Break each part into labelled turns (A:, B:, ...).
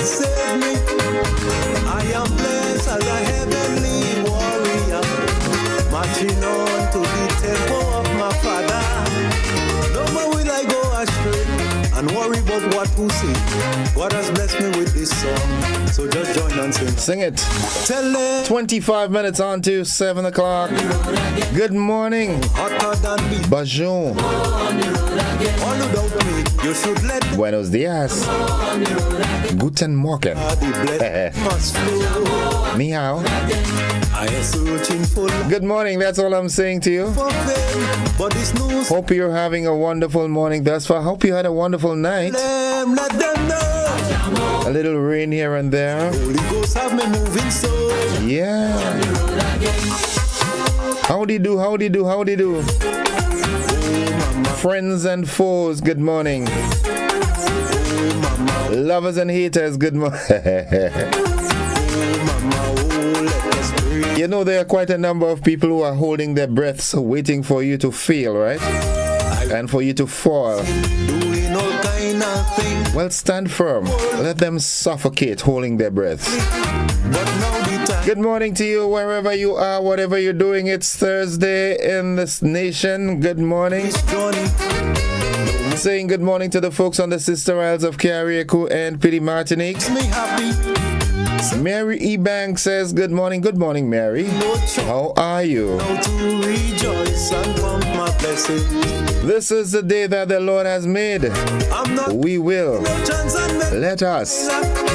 A: saved me. I am blessed as a heavenly warrior, marching on to the temple of my Father. No more will I go astray and worry about what who say. God has blessed me with this song, so just join and sing.
B: Sing it.
A: Tell them
B: 25 minutes on to 7 o'clock. Good morning.
A: hotter than me.
B: Bonjour.
A: All who doubt me, you should let them
B: Buenos dias. Guten Morgen.
A: the blessing must flow.
B: Ni hao.
A: I am searching for life,
B: Good morning. That's all I'm saying to you.
A: for fame, but this news
B: Hope you're having a wonderful morning thus far. Hope you had a wonderful night.
A: them, let them know.
B: A little rain here and there.
A: Holy Ghost have me moving so.
B: Yeah. Howdy do, howdy do, howdy do. Friends and foes, good morning. Lovers and haters, good morning. You know, there are quite a number of people who are holding their breaths, waiting for you to fail, right? And for you to fall.
A: Doing all kind of things,
B: Well, stand firm. Let them suffocate holding their breaths.
A: but now the time
B: Good morning to you, wherever you are, whatever you're doing. It's Thursday in this nation. Good morning.
A: is journey.
B: Saying good morning to the folks on the Sister Isles of Carriacou and Pity Martinique.
A: Makes me happy.
B: Mary E. Banks says good morning. Good morning, Mary.
A: No choice
B: How are you?
A: now to rejoice and count my blessings.
B: This is the day that the Lord has made.
A: I'm not
B: We will.
A: no chance and make
B: Let us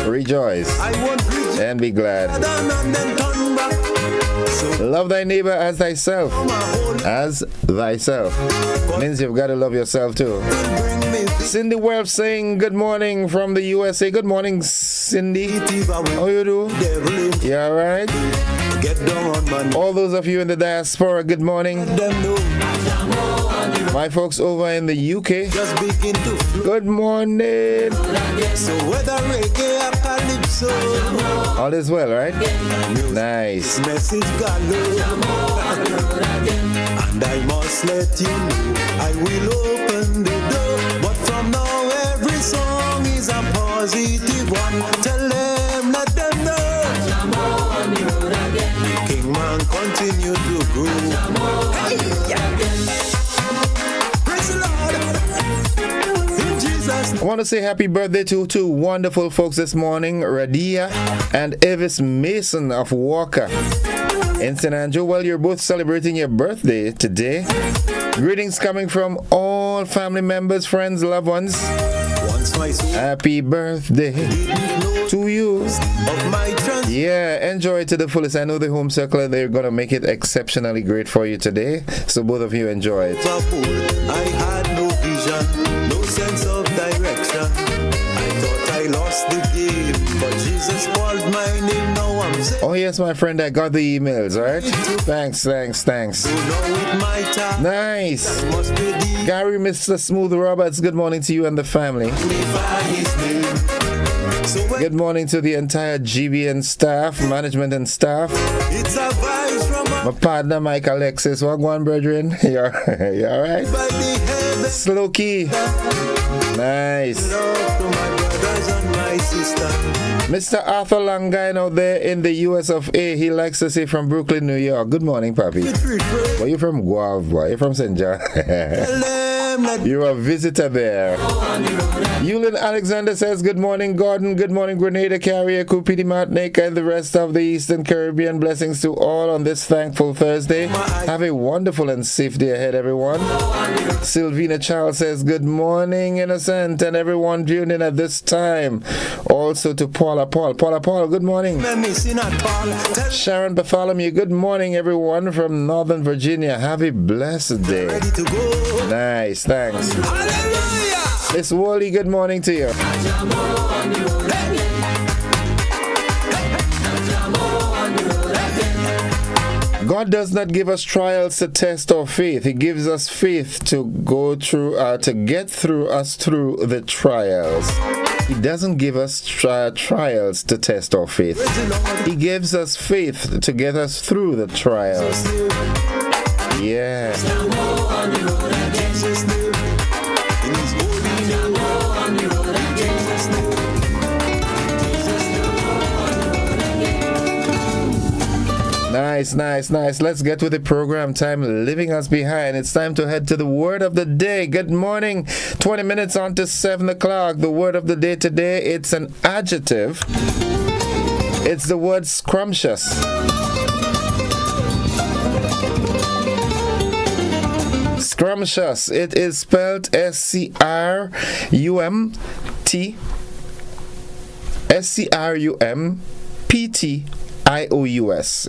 B: rejoice
A: I won't reach
B: and be glad.
A: down and then turn back. So
B: Love thy neighbor as thyself.
A: my whole life
B: As thyself. Means you've got to love yourself too.
A: will bring me
B: Cindy Welch saying good morning from the USA. Good morning, Cindy.
A: victory.
B: How you do?
A: Devil in,
B: You alright?
A: get down on my knees.
B: All those of you in the diaspora, good morning.
A: Let them know.
B: My folks over in the UK,
A: Just begin to flow.
B: good morning.
A: So whether reggae or calypso,
B: All is well, right? Nice.
A: message galore. And I must let you know I will open the door. But from now every song is a positive one. Tell them, let them know. The King Man continue to grow. Hey, yeah. Praise the Lord. In Jesus'
B: I want to say happy birthday to two wonderful folks this morning, Radia and Evis Mason of Walker in St. Andrew. Well, you're both celebrating your birthday today. Greetings coming from all family members, friends, loved ones.
A: once my soul
B: Happy birthday
A: didn't know
B: to you.
A: of my trans.
B: Yeah, enjoy it to the fullest. I know the home circle, they're going to make it exceptionally great for you today. So both of you enjoy it.
A: I had no vision, no sense of direction. I thought I lost the game, but Jesus called my name. Now I'm saved.
B: Oh yes, my friend, I got the emails, all right? Thanks.
A: So now with my time,
B: Nice.
A: must be the
B: Gary, Mr. Smooth Roberts, good morning to you and the family.
A: by his name. So when
B: Good morning to the entire GBN staff, management and staff.
A: it's a voice from
B: My partner, Mike Alexis. Wagwan, brethren. You all right?
A: by the heaven,
B: Slow key. Nice.
A: love to my brothers and my sister.
B: Mr. Arthur Langine out there in the US of A. He likes to say from Brooklyn, New York. Good morning, Papi. Where you from? Guav, boy. You from St. John?
A: Tell them, let
B: You're a visitor there. Yulin Alexander says, good morning, Gordon. Good morning, Grenada, Carriacou, Pity Martinique, and the rest of the Eastern Caribbean. Blessings to all on this thankful Thursday. Have a wonderful and safe day ahead, everyone. Sylvina Charles says, good morning, Innocent, and everyone tuned in at this time. Also to Paula Paul, good morning.
A: me sin at all. Tell
B: Sharon Bartholomew, good morning, everyone from Northern Virginia. Have a blessed day.
A: ready to go.
B: Nice, thanks.
A: Hallelujah.
B: Miss Wally, good morning to you. God does not give us trials to test our faith. He gives us faith to go through, to get through us through the trials. He doesn't give us trials to test our faith. He gives us faith to get us through the trials. Yeah.
A: Jesus' name. In his holy name. In Jesus' name.
B: Nice. Let's get with the program. Time leaving us behind. It's time to head to the word of the day. Good morning. 20 minutes on to 7 o'clock. The word of the day today, it's an adjective. It's the word scrumptious. Scrumptious. It is spelled Scrumptious.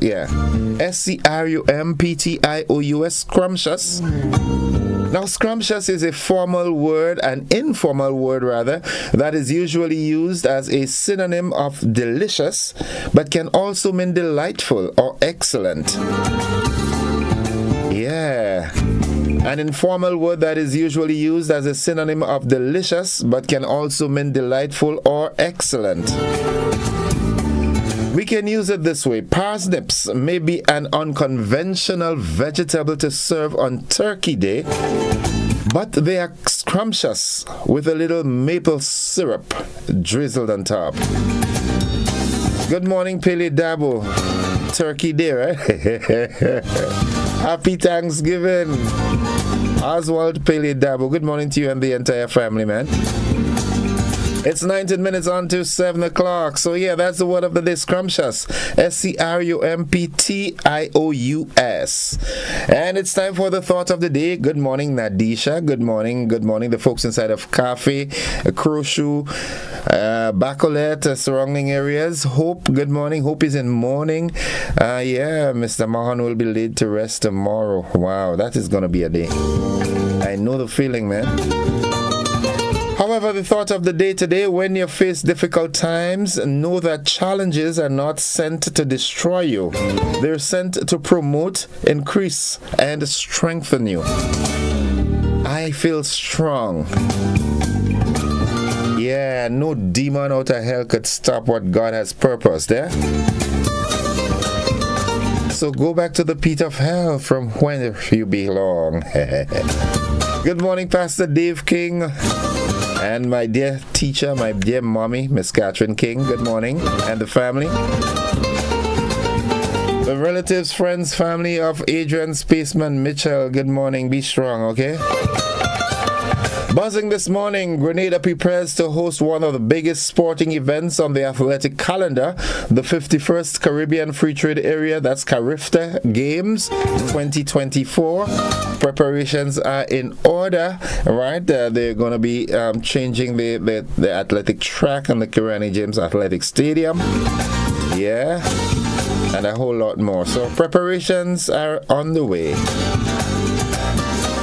B: Yeah. Scrumptious. Scrumptious. Now, scrumptious is a formal word, an informal word rather, that is usually used as a synonym of delicious, but can also mean delightful or excellent. Yeah. An informal word that is usually used as a synonym of delicious, but can also mean delightful or excellent. We can use it this way. Parsnips may be an unconventional vegetable to serve on Turkey Day, but they are scrumptious with a little maple syrup drizzled on top. Good morning, Pele Dabo. Turkey Day, right? Happy Thanksgiving. Oswald Pele Dabo. Good morning to you and the entire family, man. It's 19 minutes on to 7 o'clock. So, yeah, that's the word of the day, scrumptious. Scrumptious. And it's time for the thought of the day. Good morning, Nadisha. Good morning. The folks inside of Cafe, Croshu, Bacolet, surrounding areas. Hope, good morning. Hope is in mourning. Yeah, Mr. Mahan will be laid to rest tomorrow. Wow, that is going to be a day. I know the feeling, man. However, the thought of the day today, when you face difficult times, know that challenges are not sent to destroy you. They're sent to promote, increase, and strengthen you. I feel strong. Yeah, no demon out of hell could stop what God has purposed, yeah? So go back to the pit of hell from where you belong. Good morning, Pastor Dave King. And my dear teacher, my dear mommy, Miss Catherine King, good morning, and the family. The relatives, friends, family of Adrian Spaceman Mitchell, good morning, be strong, okay? Buzzing this morning, Grenada prepares to host one of the biggest sporting events on the athletic calendar, the 51st Caribbean Free Trade Area, that's CARIFTA Games 2024. Preparations are in order, right? They're going to be changing the athletic track and the Kirani James Athletic Stadium. Yeah, and a whole lot more. So preparations are on the way.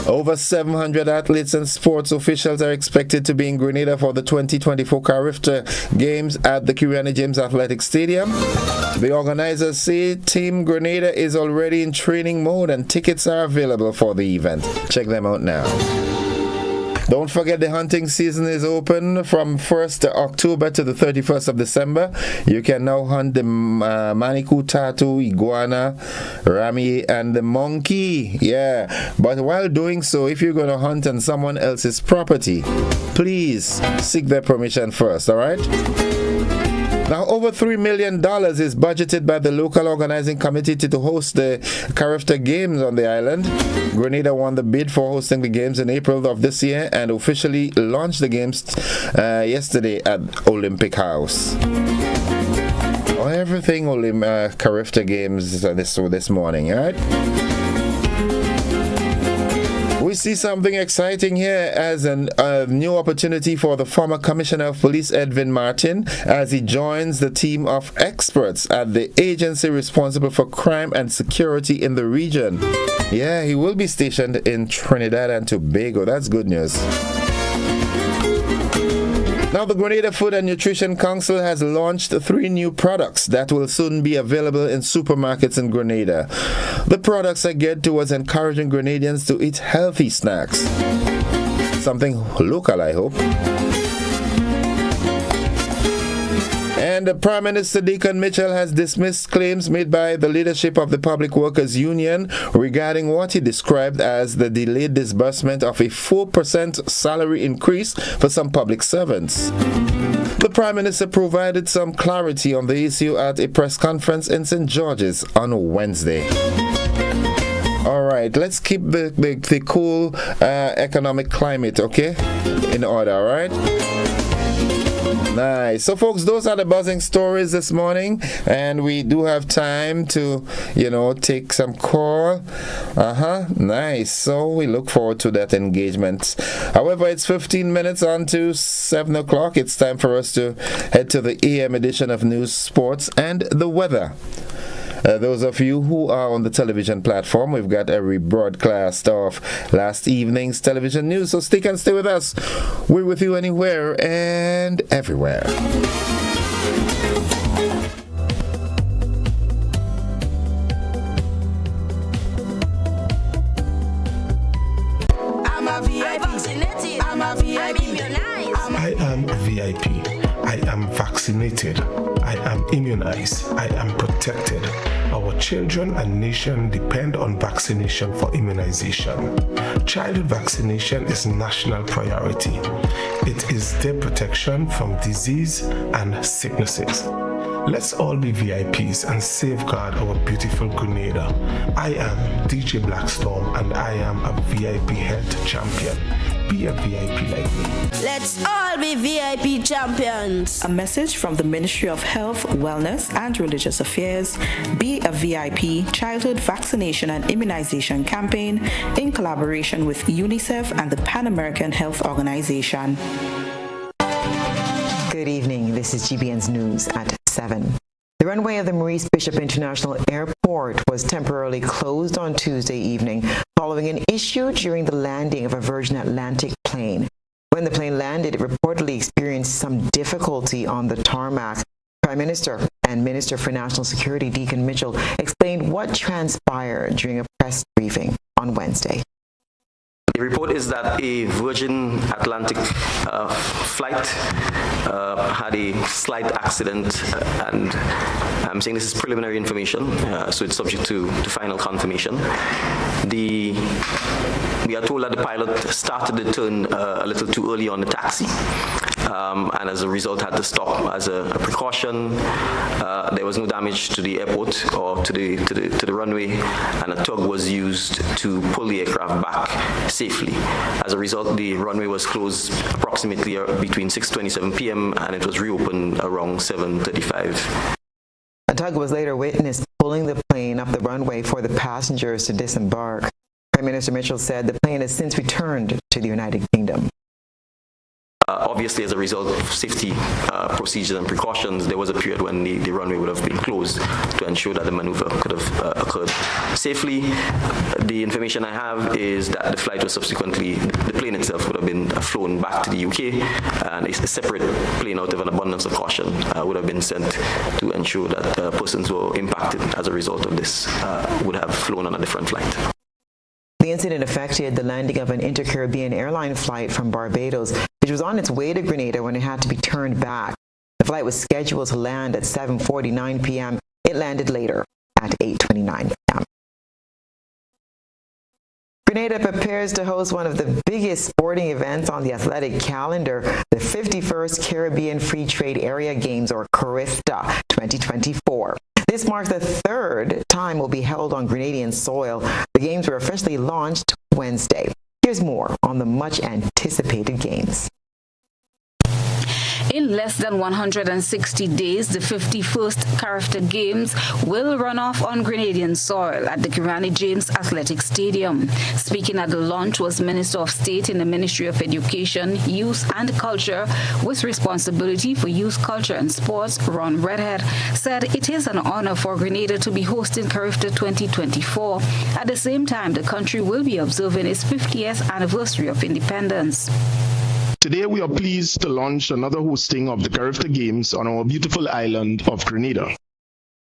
B: Over 700 athletes and sports officials are expected to be in Grenada for the 2024 CARIFTA Games at the Kirani James Athletic Stadium. The organizers say Team Grenada is already in training mode and tickets are available for the event. Check them out now. Don't forget the hunting season is open from 1st October to the 31st of December. You can now hunt the manikou, tatu, iguana, rami, and the monkey. Yeah, but while doing so, if you're going to hunt on someone else's property, please seek their permission first, all right? Now, over $3 million is budgeted by the local organizing committee to host the CARIFTA Games on the island. Grenada won the bid for hosting the games in April of this year and officially launched the games yesterday at Olympic House. Everything CARIFTA Games this morning, all right? We see something exciting here as a new opportunity for the former Commissioner of Police Edwin Martin as he joins the team of experts at the agency responsible for crime and security in the region. Yeah, he will be stationed in Trinidad and Tobago. That's good news. Now, the Grenada Food and Nutrition Council has launched 3 new products that will soon be available in supermarkets in Grenada. The products are geared towards encouraging Grenadians to eat healthy snacks. Something local, I hope. And Prime Minister Deacon Mitchell has dismissed claims made by the leadership of the Public Workers Union regarding what he described as the delayed disbursement of a 4% salary increase for some public servants. The Prime Minister provided some clarity on the issue at a press conference in St. George's on Wednesday. All right, let's keep the cool economic climate, okay, in order, all right? Nice. So, folks, those are the buzzing stories this morning, and we do have time to, take some call. Nice. So we look forward to that engagement. However, it's 15 minutes on to 7 o'clock. It's time for us to head to the AM edition of News, Sports, and the Weather. Those of you who are on the television platform, we've got a rebroadcast of last evening's television news, so stick and stay with us. We're with you anywhere and everywhere.
C: I'm a VIP. I'm a VIP.
D: I am a VIP. I am vaccinated. I am immunized. I am protected. Our children and nation depend on vaccination for immunization. Childhood vaccination is national priority. It is their protection from disease and sicknesses. Let's all be VIPs and safeguard our beautiful Grenada. I am DJ Blackstorm and I am a VIP health champion. Be a VIP like me.
C: Let's all be VIP champions.
E: A message from the Ministry of Health, Wellness and Religious Affairs, Be a VIP Childhood Vaccination and Immunization Campaign in collaboration with UNICEF and the Pan American Health Organization.
F: Good evening. This is GBN's News at 7. The runway of the Maurice Bishop International Airport was temporarily closed on Tuesday evening following an issue during the landing of a Virgin Atlantic plane. When the plane landed, it reportedly experienced some difficulty on the tarmac. Prime Minister and Minister for National Security Deacon Mitchell explained what transpired during a press briefing on Wednesday.
G: The report is that a Virgin Atlantic flight had a slight accident, and I'm saying this is preliminary information, so it's subject to final confirmation. We are told that the pilot started the turn a little too early on the taxi, and as a result had to stop as a precaution. There was no damage to the airport or to the runway, and a tug was used to pull the aircraft back safely. As a result, the runway was closed approximately between 6:27 p.m. and it was reopened around 7:35.
F: A tug was later witnessed pulling the plane up the runway for the passengers to disembark. Prime Minister Mitchell said the plane has since returned to the United Kingdom.
G: Obviously, as a result of safety procedures and precautions, there was a period when the runway would have been closed to ensure that the maneuver could have occurred safely. The information I have is that the flight was subsequently, the plane itself would have been flown back to the UK, and a separate plane, out of an abundance of caution, would have been sent to ensure that persons who were impacted as a result of this would have flown on a different flight.
F: The incident affected the landing of an Inter-Caribbean airline flight from Barbados, which was on its way to Grenada when it had to be turned back. The flight was scheduled to land at 7:49 p.m. It landed later at 8:29 p.m. Grenada prepares to host one of the biggest sporting events on the athletic calendar, the 51st Caribbean Free Trade Area Games, or CARIFTA 2024. This marks the third time will be held on Grenadian soil. The games were officially launched Wednesday. Here's more on the much anticipated games.
H: In less than 160 days, the 51st CARIFTA Games will run off on Grenadian soil at the Kirani James Athletic Stadium. Speaking at the launch was Minister of State in the Ministry of Education, Youth and Culture with responsibility for youth, culture and sports, Ron Redhead, said it is an honor for Grenada to be hosting CARIFTA 2024. At the same time, the country will be observing its 50th anniversary of independence.
I: Today we are pleased to launch another hosting of the CARIFTA Games on our beautiful island of Grenada.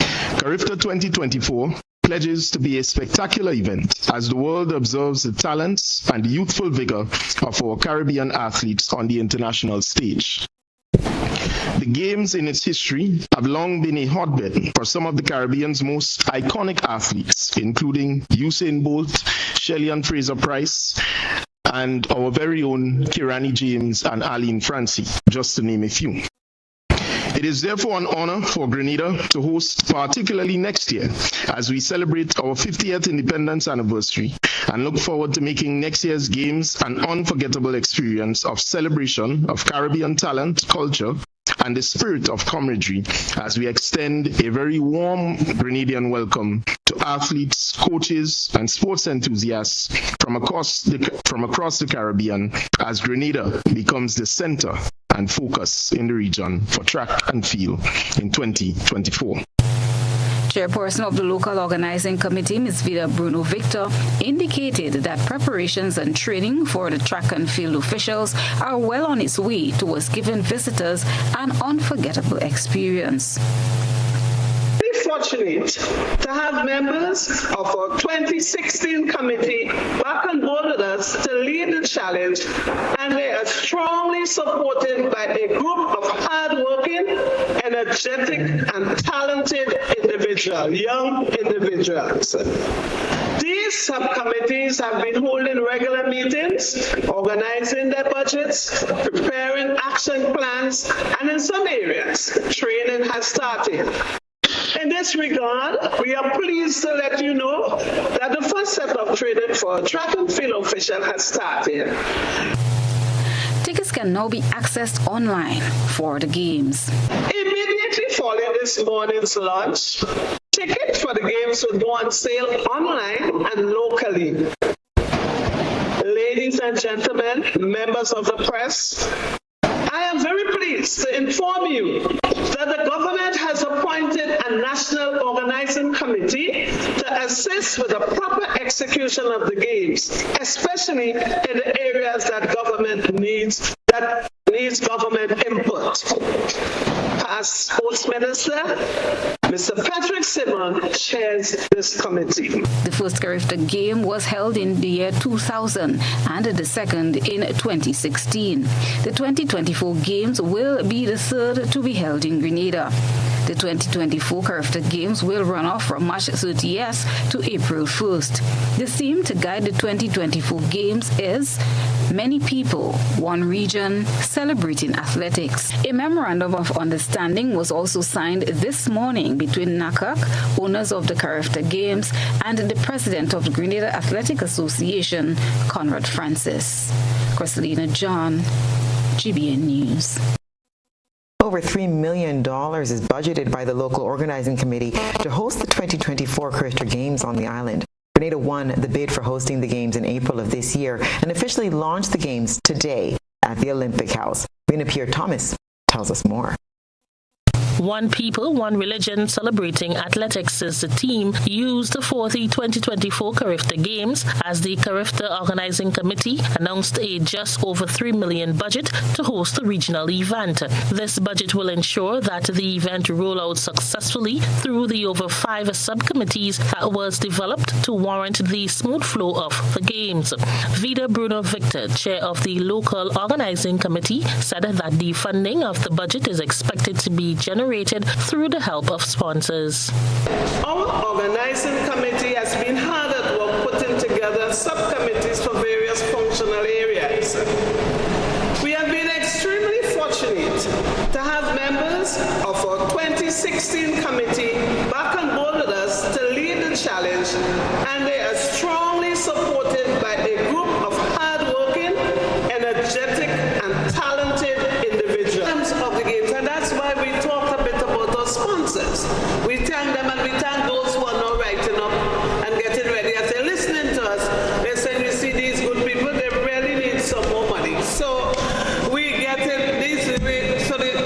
I: CARIFTA 2024 pledges to be a spectacular event as the world observes the talents and the youthful vigor of our Caribbean athletes on the international stage. The Games in its history have long been a hotbed for some of the Caribbean's most iconic athletes, including Usain Bolt, Shelly-Ann Fraser-Price, and our very own Kirani James and Arlene Francie, just to name a few. It is therefore an honor for Grenada to host, particularly next year, as we celebrate our 50th independence anniversary and look forward to making next year's games an unforgettable experience of celebration of Caribbean talent, culture, and the spirit of camaraderie as we extend a very warm Grenadian welcome to athletes, coaches, and sports enthusiasts from across the Caribbean as Grenada becomes the center and focus in the region for track and field in 2024.
H: Chairperson of the local organizing committee, Ms. Vida Bruno Victor, indicated that preparations and training for the track and field officials are well on its way towards giving visitors an unforgettable experience.
J: We're fortunate to have members of our 2016 committee back on board with us to lead the challenge, and they are strongly supported by a group of hardworking, energetic, and talented young individuals. These subcommittees have been holding regular meetings, organizing their budgets, preparing action plans, and in some areas, training has started. In this regard, we are pleased to let you know that the first set of training for a track and field official has started.
H: Tickets can now be accessed online for the games.
J: Immediately following this morning's launch, tickets for the games will go on sale online and locally. Ladies and gentlemen, members of the press, I am very pleased to inform you that the government has appointed a national organizing committee to assist with the proper execution of the games, especially in the areas that government needs government input. Past Sports Minister, Mr. Patrick Simon, chairs this committee.
H: The first Carifta game was held in the year 2000 and the second in 2016. The 2024 games will be the third to be held in Grenada. The 2024 Carifta Games will run off from March 30th to April 1st. The theme to guide the 2024 Games is Many People, One Region, Celebrating Athletics. A memorandum of understanding was also signed this morning between NACAC, owners of the Carifta Games, and the president of the Grenada Athletic Association, Conrad Francis. Christelina John, GBN News.
F: Over $3 million is budgeted by the local organizing committee to host the 2024 Carifta Games on the island. Grenada won the bid for hosting the Games in April of this year and officially launched the Games today at the Olympic House. Rena Pierre-Thomas tells us more.
K: One People, One Religion Celebrating Athletics is the theme used for the 2024 Carifta Games as the Carifta Organizing Committee announced a just over $3 million budget to host the regional event. This budget will ensure that the event roll out successfully through the over 5 subcommittees that was developed to warrant the smooth flow of the Games. Vida Bruno Victor, chair of the local organizing committee, said that the funding of the budget is expected to be generated through the help of sponsors.
J: Our organizing committee has been hard at work putting together subcommittees for various functional areas. We have been extremely fortunate to have members of our 2016 committee back on board with us to lead the challenge, and they are strongly supported by a group of hardworking, energetic, and talented individuals of the games, and that's why we talked a bit about our sponsors. We thank them, and we thank those who are now writing up and getting ready. As they're listening to us, they say, you see these good people, they really need some more money. So we get it,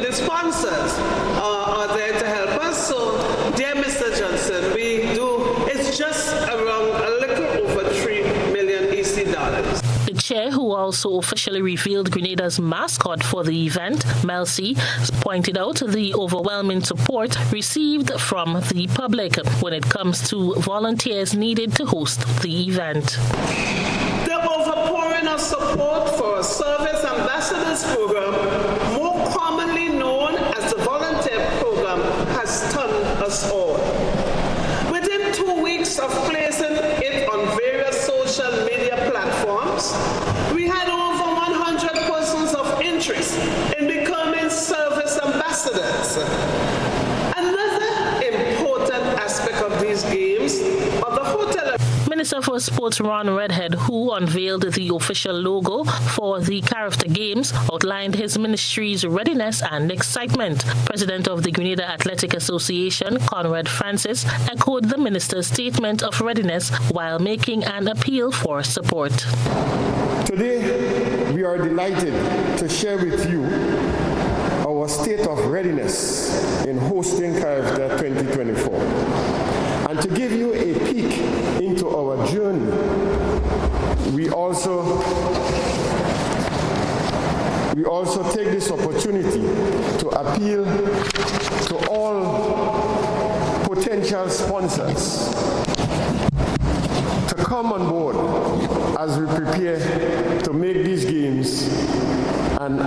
J: the sponsors are there to help us. So, dear Mr. Johnson, it's just around a little over $3 million EC dollars.
K: The chair, who also officially revealed Grenada's mascot for the event, Melcy, pointed out the overwhelming support received from the public when it comes to volunteers needed to host the event.
J: The overpouring of support for our Service Ambassadors Program, more commonly known as the Volunteer Program, has stunned us all. Within 2 weeks of placing it on various social media platforms, we had over 100 persons of interest in becoming service ambassadors.
K: Minister for Sports Ron Redhead, who unveiled the official logo for the Carifta Games, outlined his ministry's readiness and excitement. President of the Grenada Athletic Association, Conrad Francis, echoed the minister's statement of readiness while making an appeal for support.
L: Today, we are delighted to share with you our state of readiness in hosting Carifta 2024. And to give you a peek into our journey, we also take this opportunity to appeal to all potential sponsors to come on board as we prepare to make these games an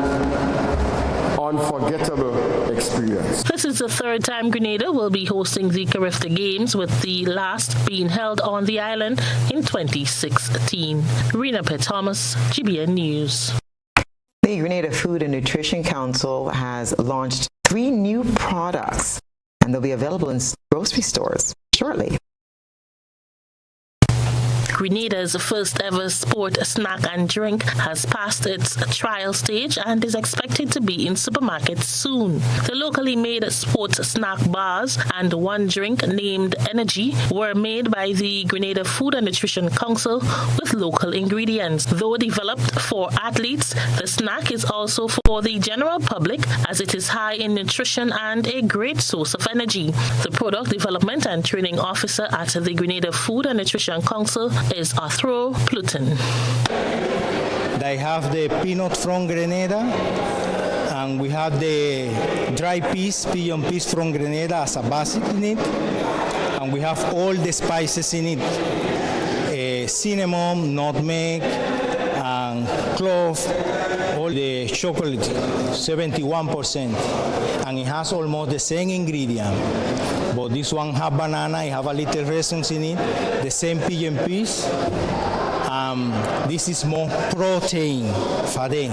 L: unforgettable experience.
K: This is the third time Grenada will be hosting the Carifta Games, with the last being held on the island in 2016. Rena P. Thomas, GBN News.
F: The Grenada Food and Nutrition Council has launched 3 new products, and they'll be available in grocery stores shortly.
K: Grenada's first ever sport snack and drink has passed its trial stage and is expected to be in supermarkets soon. The locally made sports snack bars and one drink named Energy were made by the Grenada Food and Nutrition Council with local ingredients. Though developed for athletes, the snack is also for the general public as it is high in nutrition and a great source of energy. The product development and training officer at the Grenada Food and Nutrition Council is Arthur Pluton.
M: They have the peanut from Grenada, and we have the dry peas, pigeon peas from Grenada as a basic in it, and we have all the spices in it, cinnamon, nutmeg, and clove, all the chocolate, 71%, and it has almost the same ingredient. But this one have banana, it have a little raisins in it, the same pigeon peas. This is more protein for them.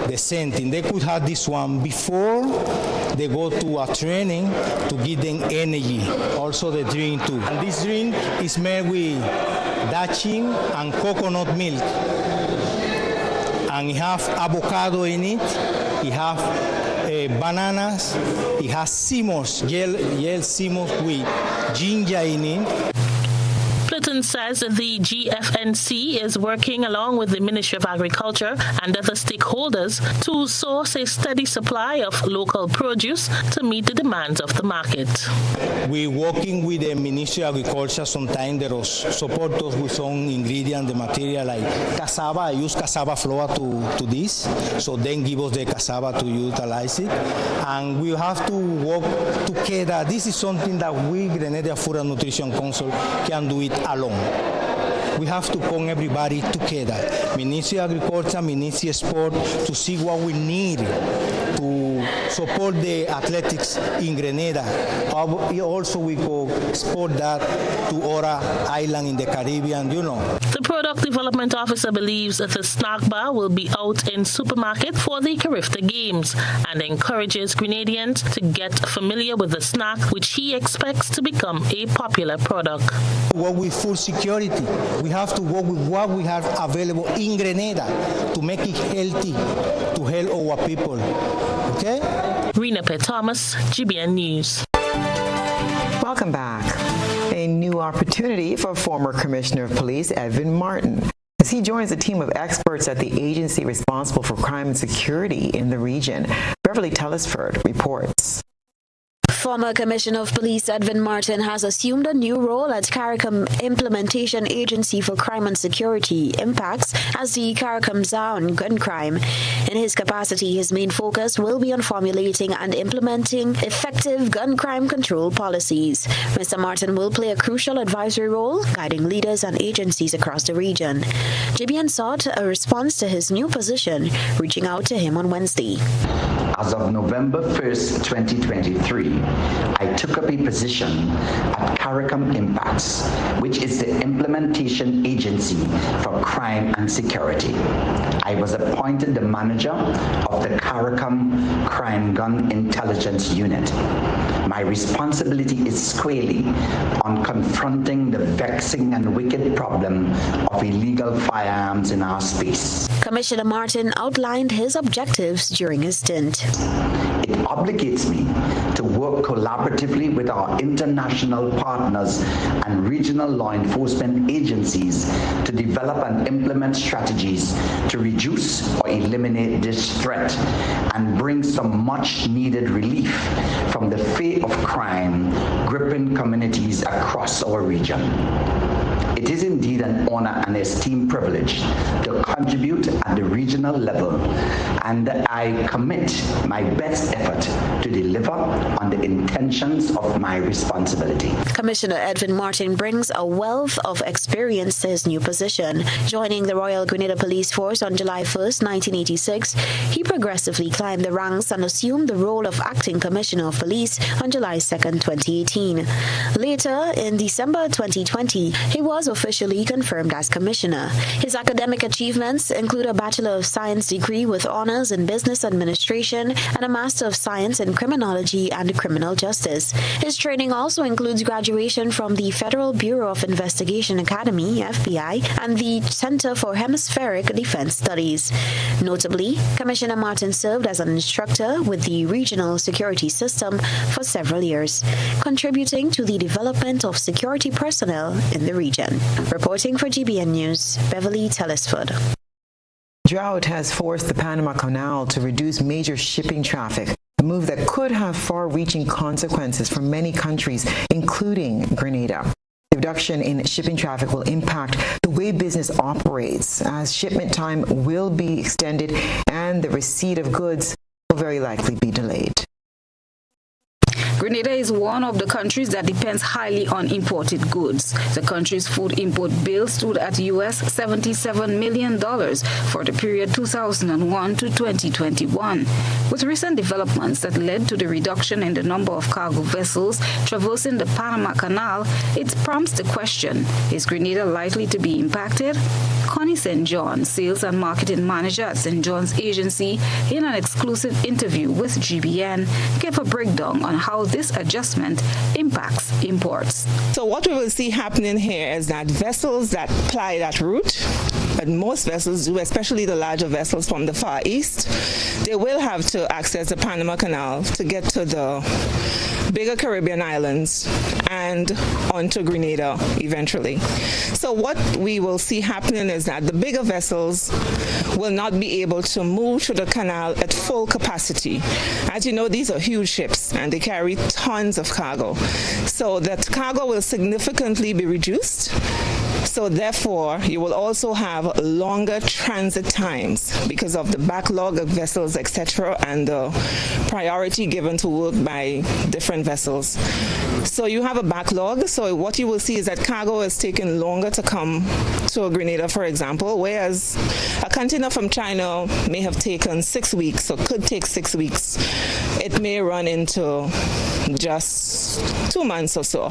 M: The same thing. They could have this one before they go to a training to give them energy. Also the drink too. And this drink is made with dachshund and coconut milk. And it have avocado in it. It have bananas, it has simos, yellow simos with ginger in it.
K: Pluton says the GFNC is working along with the Ministry of Agriculture and other stakeholders to source a steady supply of local produce to meet the demands of the market.
M: We're working with the Ministry of Agriculture. Sometimes they support us with some ingredient, the material like cassava. I use cassava flour to this, so then give us the cassava to utilize it. And we have to work together. This is something that we, Grenada Food and Nutrition Council, can do it alone. We have to come everybody together. Ministry of Agriculture, Ministry of Sport, to see what we need to support the athletics in Grenada. Also, we go support that to other islands in the Caribbean, you know.
K: The product development officer believes that the snack bar will be out in supermarket for the Carifta Games and encourages Grenadians to get familiar with the snack, which he expects to become a popular product.
M: Work with food security. We have to work with what we have available in Grenada to make it healthy, to help our people. Okay?
K: Rena P. Thomas, GBN News.
F: Welcome back. A new opportunity for former Commissioner of Police Edwin Martin as he joins a team of experts at the agency responsible for crime and security in the region. Beverly Telesford reports.
N: Former Commissioner of Police Edwin Martin has assumed a new role at CARICOM Implementation Agency for Crime and Security Impacts as the CARICOM Czar on gun crime. In his capacity, his main focus will be on formulating and implementing effective gun crime control policies. Mr. Martin will play a crucial advisory role, guiding leaders and agencies across the region. GBN sought a response to his new position, reaching out to him on Wednesday.
O: As of November 1st, 2023, I took up a position at CARICOM Impacts, which is the implementation agency for crime and security. I was appointed the manager of the CARICOM Crime Gun Intelligence Unit. My responsibility is squarely on confronting the vexing and wicked problem of illegal firearms in our space.
N: Commissioner Martin outlined his objectives during his stint.
O: It obligates me to work collaboratively with our international partners and regional law enforcement agencies to develop and implement strategies to reduce or eliminate this threat and bring some much needed relief from the fate of crime gripping communities across our region. It is indeed an honor and esteemed privilege to contribute at the regional level, and I commit my best effort to deliver on the intentions of my responsibility.
N: Commissioner Edwin Martin brings a wealth of experience to his new position. Joining the Royal Grenada Police Force on July 1st, 1986, he progressively climbed the ranks and assumed the role of Acting Commissioner of Police on July 2nd, 2018. Later, in December 2020, he was officially confirmed as Commissioner. His academic achievements include a Bachelor of Science degree with honors in Business Administration and a Master of Science in Criminology and Criminal Justice. His training also includes graduation from the Federal Bureau of Investigation Academy, FBI, and the Center for Hemispheric Defense Studies. Notably, Commissioner Martin served as an instructor with the Regional Security System for several years, contributing to the development of security personnel in the region. Reporting for GBN News, Beverly Telesford.
F: Drought has forced the Panama Canal to reduce major shipping traffic, a move that could have far-reaching consequences for many countries, including Grenada. The reduction in shipping traffic will impact the way business operates, as shipment time will be extended and the receipt of goods will very likely be delayed.
H: Grenada is one of the countries that depends highly on imported goods. The country's food import bill stood at US $77 million for the period 2001 to 2021. With recent developments that led to the reduction in the number of cargo vessels traversing the Panama Canal, it prompts the question, is Grenada likely to be impacted? Connie St. John, Sales and Marketing Manager at St. John's Agency, in an exclusive interview with GBN, gave a breakdown on how this adjustment impacts imports.
P: So what we will see happening here is that vessels that ply that route, and most vessels do, especially the larger vessels from the Far East, they will have to access the Panama Canal to get to the bigger Caribbean islands and onto Grenada eventually. So what we will see happening is that the bigger vessels will not be able to move through the canal at full capacity. As you know, these are huge ships and they carry tons of cargo. So that cargo will significantly be reduced. So therefore, you will also have longer transit times because of the backlog of vessels, etc., and the priority given to work by different vessels. So you have a backlog. So what you will see is that cargo is taking longer to come to Grenada, for example, whereas a container from China may have taken 6 weeks or could take 6 weeks. It may run into just 2 months or so.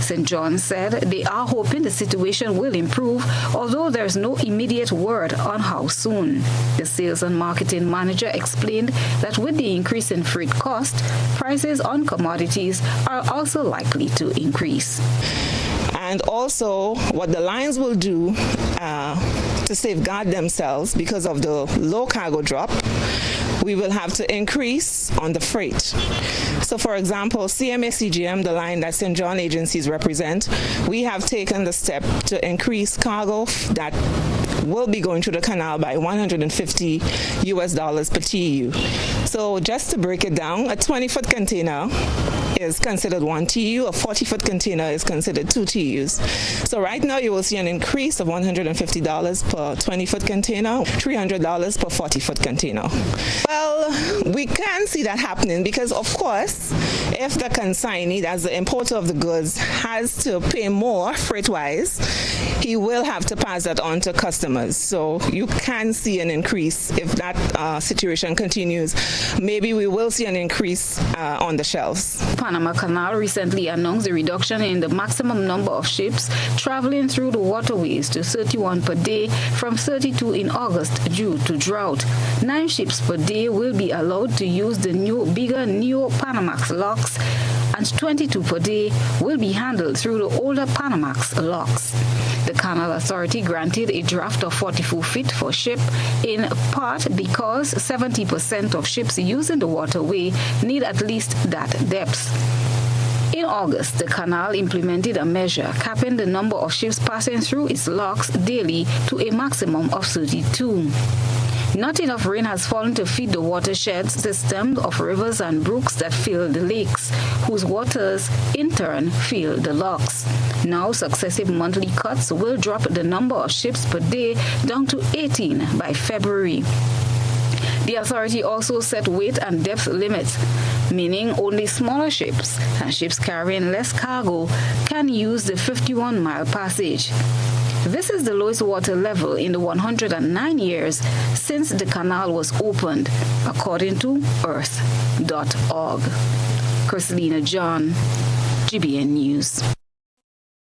H: St. John said they are hoping the situation will improve, although there's no immediate word on how soon. The Sales and Marketing Manager explained that with the increase in freight cost, prices on commodities are also likely to increase.
P: And also, what the lines will do to safeguard themselves because of the low cargo drop, we will have to increase on the freight. So, for example, CMA CGM, the line that St. John agencies represent, we have taken the step to increase cargo that will be going through the canal by $150 per TEU. So just to break it down, a 20-foot container is considered 1 TU, a 40-foot container is considered 2 TUs. So right now you will see an increase of $150 per 20-foot container, $300 per 40-foot container. Well, we can see that happening because, of course, if the consignee, as the importer of the goods, has to pay more freight-wise, he will have to pass that on to customers. So you can see an increase if that situation continues. Maybe we will see an increase on the shelves.
H: Panama Canal recently announced a reduction in the maximum number of ships traveling through the waterways to 31 per day from 32 in August due to drought. 9 ships per day will be allowed to use the bigger Neo-Panamax locks, and 22 per day will be handled through the older Panamax locks. The Canal Authority granted a draft of 44 feet for ship, in part because 70% of ships using the waterway need at least that depth. In August, the canal implemented a measure capping the number of ships passing through its locks daily to a maximum of 32. Not enough rain has fallen to feed the watershed system of rivers and brooks that fill the lakes, whose waters in turn fill the locks. Now, successive monthly cuts will drop the number of ships per day down to 18 by February. The authority also set weight and depth limits, meaning only smaller ships and ships carrying less cargo can use the 51-mile passage. This is the lowest water level in the 109 years since the canal was opened, according to Earth.org. Christina John, GBN News.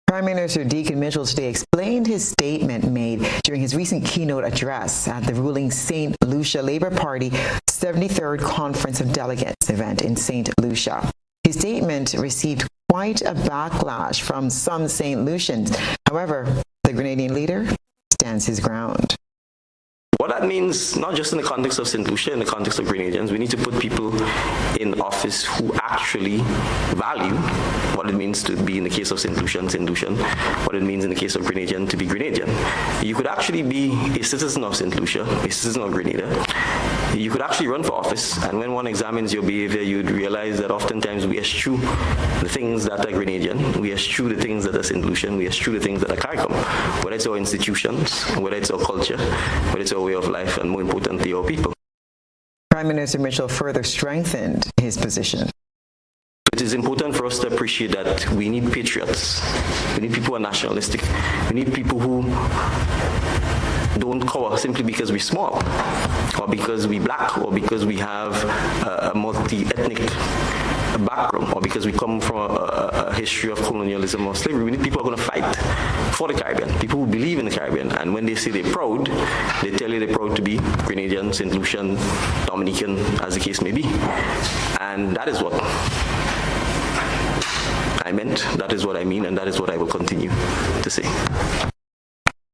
F: Prime Minister Deacon Mitchell today explained his statement made during his recent keynote address at the ruling St. Lucia Labour Party 73rd Conference of Delegates event in St. Lucia. His statement received quite a backlash from some St. Lucians. However, the Grenadian leader stands his ground.
G: What that means, not just in the context of St. Lucia, in the context of Grenadians, we need to put people in office who actually value what it means to be, in the case of St. Lucia, what it means in the case of Grenadian to be Grenadian. You could actually be a citizen of St. Lucia, a citizen of Grenada. You could actually run for office, and when one examines your behavior, you'd realize that oftentimes we eschew the things that are Grenadian, we eschew the things that are St. Lucian, we eschew the things that are CARICOM, whether it's our institutions, whether it's our culture, whether it's our way of life, and more importantly, our people.
F: Prime Minister Mitchell further strengthened his position.
G: It is important for us to appreciate that we need patriots. We need people who are nationalistic. We need people who don't cower simply because we're small, or because we're black, or because we have a multi-ethnic background, or because we come from a history of colonialism or slavery. We need people who are going to fight for the Caribbean, people who believe in the Caribbean, and when they say they're proud, they tell you they're proud to be Grenadian, St. Lucian, Dominican, as the case may be. And that is what I meant, that is what I mean, and that is what I will continue to say.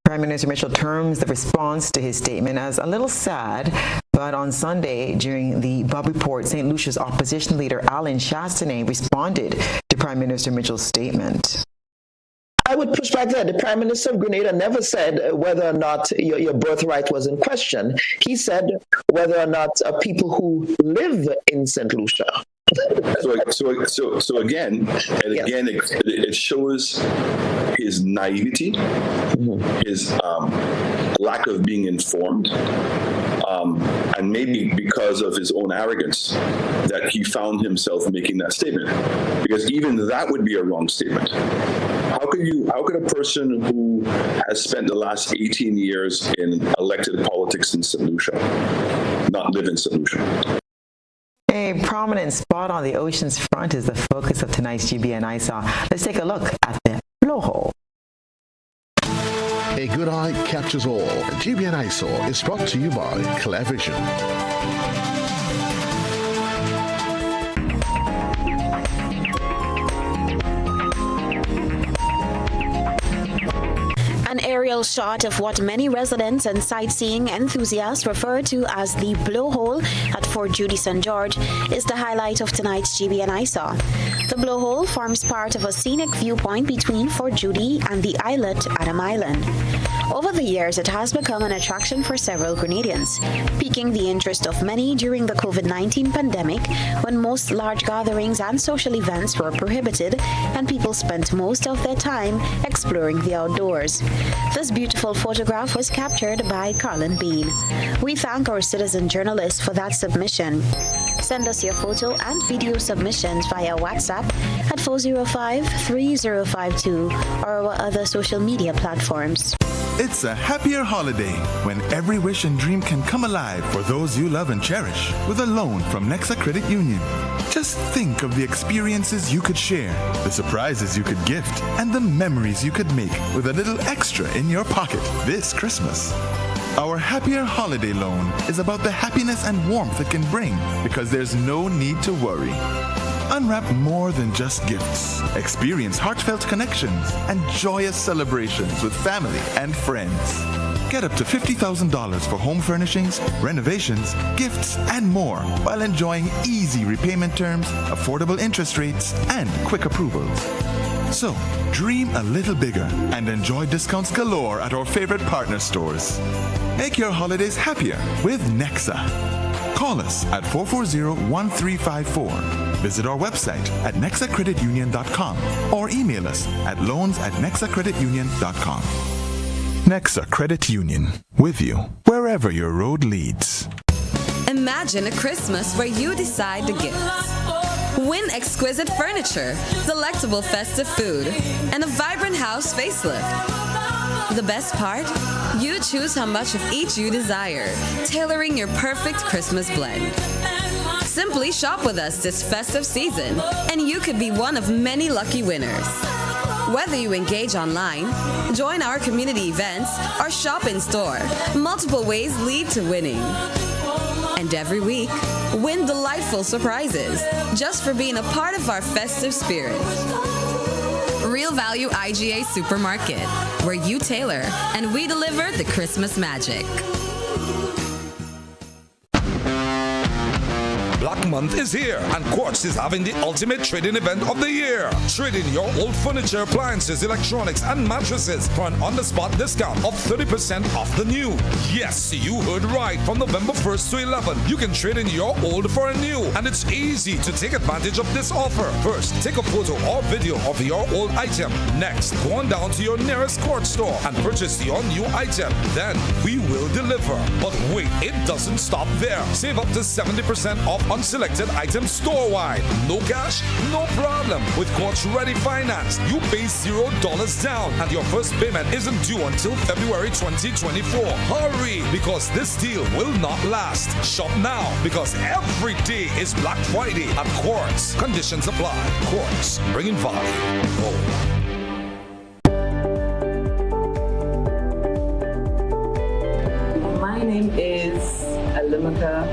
F: Prime Minister Mitchell terms the response to his statement as a little sad, but on Sunday, during the Bub Report, St. Lucia's opposition leader Alan Chastanet responded to Prime Minister Mitchell's statement.
Q: I would push back there. The Prime Minister of Grenada never said whether or not your birthright was in question. He said whether or not people who live in St. Lucia.
R: So again, it shows his naivety, his lack of being informed, and maybe because of his own arrogance that he found himself making that statement. Because even that would be a wrong statement. How could a person who has spent the last 18 years in elected politics in St. Lucia not live in St. Lucia?
F: A prominent spot on the ocean's front is the focus of tonight's GBN ISAW. Let's take a look at the blowhole.
S: A good eye captures all. GBN ISAW is brought to you by Clearvision.
N: An aerial shot of what many residents and sightseeing enthusiasts refer to as the blowhole at Fort Judy St. George is the highlight of tonight's GBN ISAW. The blowhole forms part of a scenic viewpoint between Fort Judy and the islet Adam Island. Over the years, it has become an attraction for several Grenadians, piquing the interest of many during the COVID-19 pandemic when most large gatherings and social events were prohibited and people spent most of their time exploring the outdoors. This beautiful photograph was captured by Carlin Bean. We thank our citizen journalists for that submission. Send us your photo and video submissions via WhatsApp at 405-3052 or our other social media platforms.
T: It's a happier holiday when every wish and dream can come alive for those you love and cherish with a loan from Nexa Credit Union. Just think of the experiences you could share, the surprises you could gift, and the memories you could make with a little extra in your pocket this Christmas. Our Happier Holiday Loan is about the happiness and warmth it can bring because there's no need to worry. Unwrap more than just gifts. Experience heartfelt connections and joyous celebrations with family and friends. Get up to $50,000 for home furnishings, renovations, gifts, and more while enjoying easy repayment terms, affordable interest rates, and quick approvals. So, dream a little bigger and enjoy discounts galore at our favorite partner stores. Make your holidays happier with Nexa. Call us at 440-1354. Visit our website at nexacreditunion.com or email us at loans@nexacreditunion.com. Nexa Credit Union, with you wherever your road leads.
U: Imagine a Christmas where you decide the gifts. Win exquisite furniture, delectable festive food, and a vibrant house facelift. The best part? You choose how much of each you desire, tailoring your perfect Christmas blend. Simply shop with us this festive season, and you could be one of many lucky winners. Whether you engage online, join our community events, or shop in store, multiple ways lead to winning. And every week, win delightful surprises just for being a part of our festive spirit. Real Value IGA Supermarket, where you tailor and we deliver the Christmas magic.
V: Black Month is here, and Quartz is having the ultimate trading event of the year. Trade in your old furniture, appliances, electronics, and mattresses for an on-the-spot discount of 30% off the new. Yes, you heard right. From November 1st to 11th, you can trade in your old for a new, and it's easy to take advantage of this offer. First, take a photo or video of your old item. Next, go on down to your nearest Quartz store and purchase your new item. Then, we will deliver. But wait, it doesn't stop there. Save up to 70% off on selected items store-wide. No cash? No problem. With Quartz Ready Finance, you pay $0 down and your first payment isn't due until February 2024. Hurry, because this deal will not last. Shop now, because every day is Black Friday at Quartz. Conditions apply. Quartz, bringing value home.
W: My name is Alimaka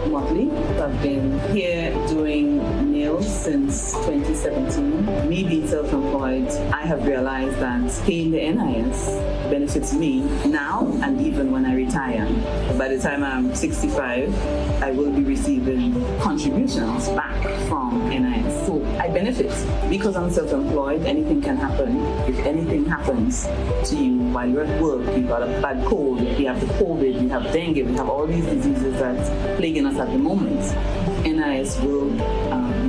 W: Motley. I've been here doing nails since 2017. Me being self-employed, I have realized that paying the NIS benefits me now and even when I retire. By the time I'm 65, I will be receiving contributions back from NIS. So I benefit because I'm self-employed. Anything can happen. If anything happens to you while you're at work, you've got a bad cold, you have the COVID, you have dengue, we have all these diseases that's plaguing us at the moment. NIS will be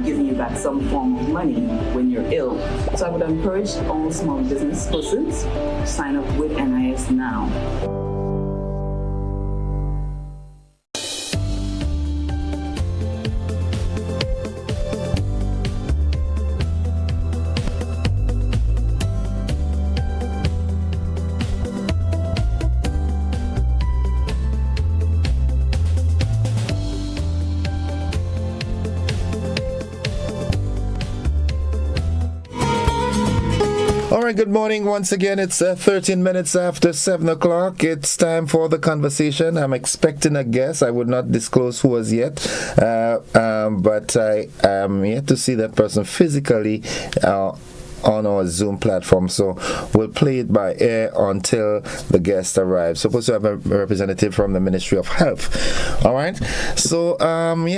W: giving you back some form of money when you're ill. So I would encourage all small business persons to sign up with NIS now.
B: All right, good morning once again. It's 13 minutes after 7 o'clock. It's time for the conversation. I'm expecting a guest. I would not disclose who as yet, but I am yet to see that person physically on our Zoom platform. So we'll play it by air until the guest arrives. Supposed to have a representative from the Ministry of Health. All right. So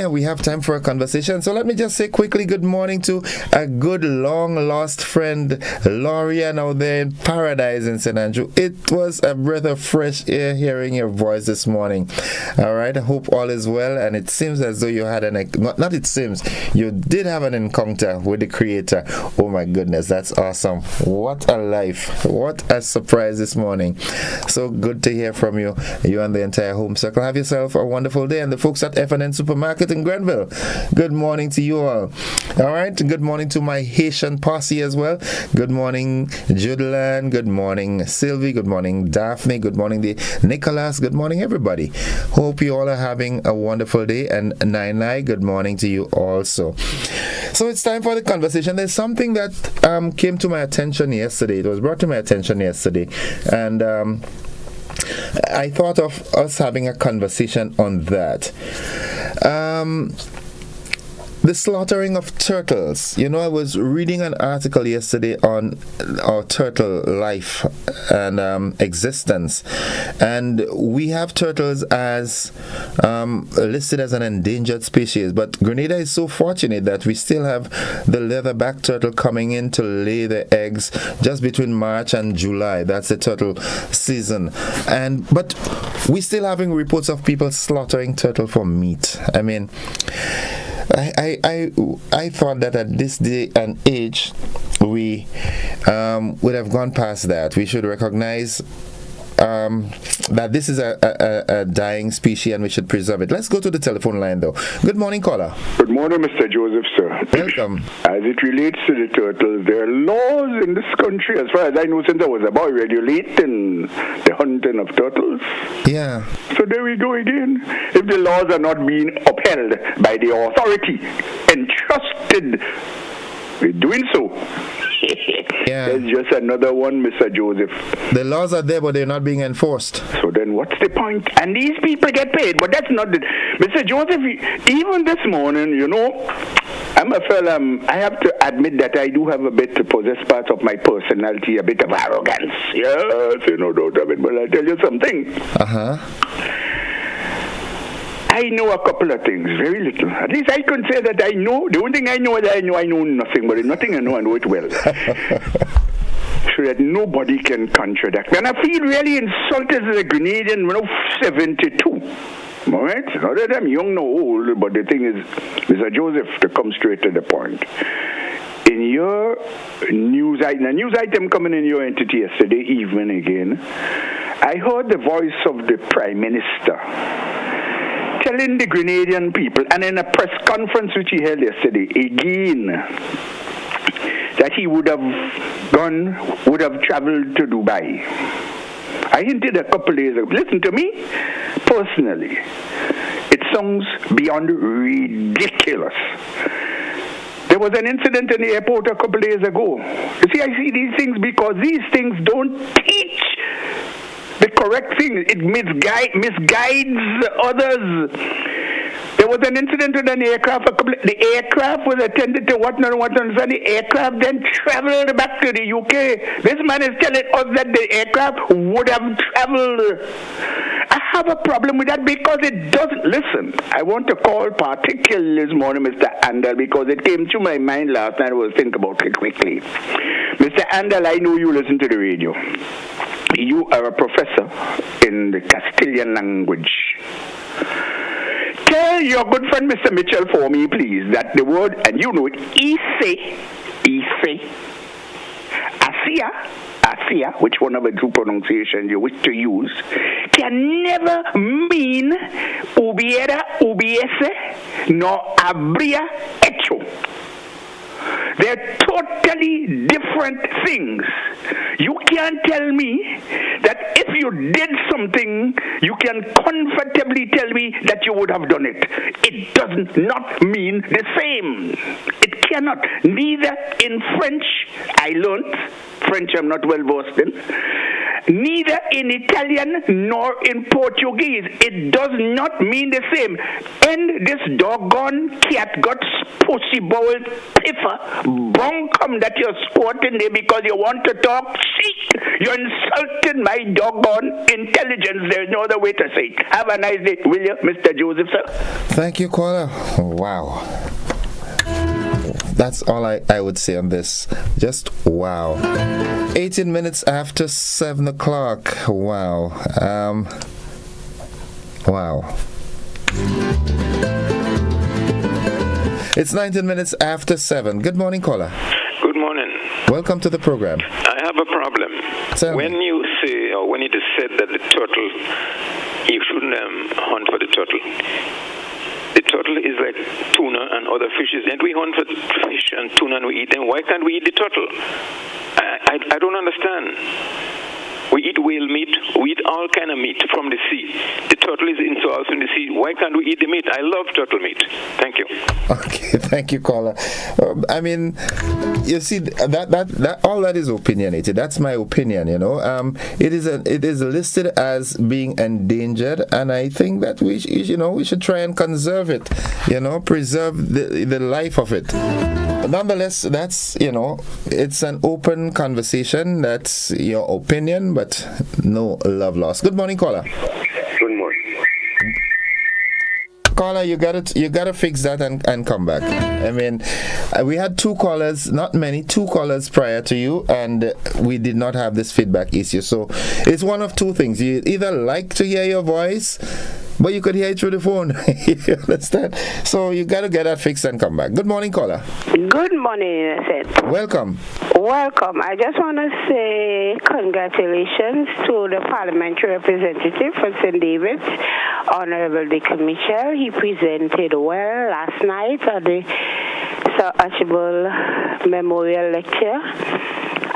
B: we have time for a conversation. So let me just say quickly good morning to a good long lost friend, Lorian, out there in Paradise in St. Andrew. It was a breath of fresh air hearing your voice this morning. All right. I hope all is well. And it seems as though you had you did have an encounter with the Creator. Oh my goodness, that's awesome. What a life. What a surprise this morning. So good to hear from you and the entire home circle. Have yourself a wonderful day. And the folks at F&N Supermarket in Grenville, good morning to you all. All right. Good morning to my Haitian posse as well. Good morning, Judelan. Good morning, Sylvie. Good morning, Daphne. Good morning, Nicholas. Good morning, everybody. Hope you all are having a wonderful day. And Nai, good morning to you also. So it's time for the conversation. There's something that came to my attention yesterday. It was brought to my attention yesterday. And I thought of us having a conversation on that. The slaughtering of turtles. You know, I was reading an article yesterday on our turtle life and existence. And we have turtles as listed as an endangered species. But Grenada is so fortunate that we still have the leatherback turtle coming in to lay the eggs just between March and July. That's the turtle season. But we're still having reports of people slaughtering turtle for meat. I mean, I thought that at this day and age we would have gone past that. We should recognize that this is a dying species and we should preserve it. Let's go to the telephone line though. Good morning, caller.
A: Good morning, Mr. Joseph, sir.
B: Welcome.
A: As it relates to the turtles, there are laws in this country, as far as I know, since I was about regulating the hunting of turtles.
B: Yeah.
A: So there we go again. If the laws are not being upheld by the authority entrusted with doing so, there's just another one, Mr. Joseph.
B: The laws are there, but they're not being enforced.
A: So then what's the point? And these people get paid, but that's not the... Mr. Joseph, even this morning, you know, I'm a fella, I have to admit that I do have a bit to possess part of my personality, a bit of arrogance. Yes, you know, don't have it, but I'll tell you something. I know a couple of things, very little. At least I can say that I know. The only thing I know is I know nothing, but nothing I know it well. So that nobody can contradict me. And I feel really insulted as a Grenadian when I'm 72. All right? Not that I'm young nor old, but the thing is, Mr. Joseph, to come straight to the point. In your news item coming in your entity yesterday evening again, I heard the voice of the Prime Minister telling the Grenadian people, and in a press conference which he held yesterday, again, that he would have traveled to Dubai. I hinted a couple days ago. Listen to me, personally, it sounds beyond ridiculous. There was an incident in the airport a couple days ago. You see, I see these things because these things don't teach the correct thing. It misguides others. There was an incident with an aircraft. The aircraft was attended to what and the aircraft then traveled back to the UK. This man is telling us that the aircraft would have traveled. I have a problem with that because it doesn't. Listen, I want to call particularly this morning Mr. Andal because it came to my mind last night. I will think about it quickly. Mr. Andal, I know you listen to the radio. You are a professor in the Castilian language. Tell your good friend Mr. Mitchell for me, please, that the word, and you know it, Asia, which one of the two pronunciations you wish to use, can never mean hubiese, nor habría hecho. They're totally different things. You can't tell me that if you did something, you can comfortably tell me that you would have done it. It does not mean the same. It cannot. Neither in French, I learned, French I'm not well versed in, neither in Italian nor in Portuguese. It does not mean the same. And this doggone cat got pussy bowled piffer bunkum that you're squatting there because you want to talk shit. You're insulting my doggone intelligence. There's no other way to say it. Have a nice day, will you, Mr. Joseph, sir?
B: Thank you, caller. Wow. That's all I would say on this. Just wow. 18 minutes after 7 o'clock. Wow. Wow. It's 19 minutes after 7. Good morning, caller.
C: Good morning.
B: Welcome to the program.
C: I have a problem. When you say, or when it is said that the turtle, you shouldn't hunt for the turtle. The turtle is like tuna and other fishes. And we hunt for fish and tuna and we eat them. Why can't we eat the turtle? I don't understand. We eat whale meat. We eat all kind of meat from the sea. The turtle is also in the sea. Why can't we eat the meat? I love turtle meat. Thank you.
B: Okay, thank you, caller. I mean, you see, that all that is opinionated. That's my opinion. You know, it is listed as being endangered, and I think that we should try and conserve it. You know, preserve the life of it. Nonetheless, that's, it's an open conversation. That's your opinion, but no love lost. Good morning, caller.
C: Good morning.
B: Caller, you gotta fix that and come back. I mean, we had two callers prior to you, and we did not have this feedback issue. So it's one of two things. You either like to hear your voice, but you could hear it through the phone. You understand? So you got to get that fixed and come back. Good morning, caller.
D: Good morning, Innocent.
B: Welcome.
D: Welcome. I just want to say congratulations to the parliamentary representative for St. David's, Honorable Dickon Mitchell. He presented well last night at the Sir Archibald Memorial Lecture.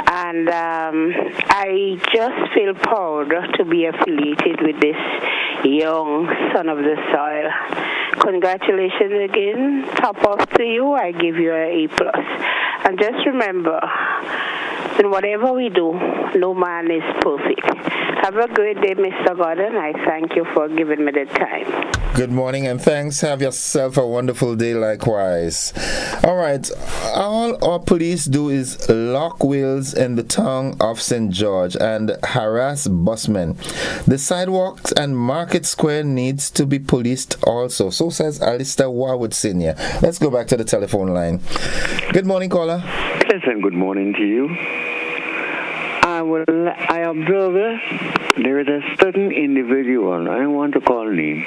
D: And I just feel proud to be affiliated with this young son of the soil. Congratulations again. Top off to you. I give you an A+. And just remember, in whatever we do, no man is perfect. Have a great day, Mr. Gordon. I thank you for giving me the time.
B: Good morning and thanks. Have yourself a wonderful day likewise. All right. All our police do is lock wheels in the town of St. George and harass busmen. The sidewalks and market square needs to be policed also. So says Alistair Warwood Sr. Let's go back to the telephone line. Good morning, caller.
E: Pleasant good morning to you. I observe there is a certain individual, I don't want to call name.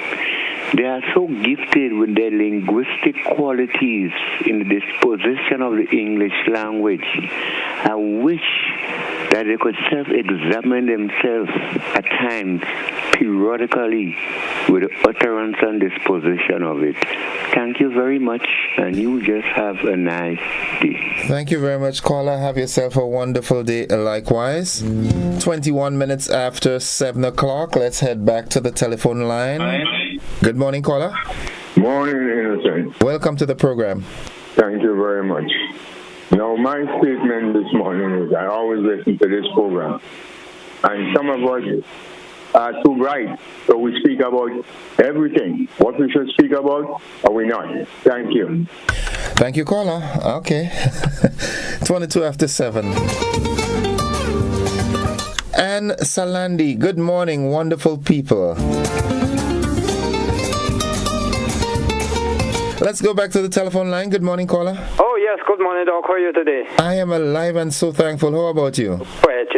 E: They are so gifted with their linguistic qualities in the disposition of the English language. I wish that they could self-examine themselves at times, periodically, with the utterance and disposition of it. Thank you very much, and you just have a nice day.
B: Thank you very much, caller. Have yourself a wonderful day likewise. 21 minutes after 7 o'clock. Let's head back to the telephone line. Good morning, caller.
X: Morning, Innocent.
B: Welcome to the program.
X: Thank you very much. Now, my statement this morning is I always listen to this program. And some of us are too bright, so we speak about everything. What we should speak about, or we not. Thank you.
B: Thank you, caller. Okay. 22 after 7. Anne Salandi, good morning, wonderful people. Let's go back to the telephone line. Good morning, caller.
Y: Oh, yes. Good morning, Doc. How are you today?
B: I am alive and so thankful. How about you?
Y: Quiet,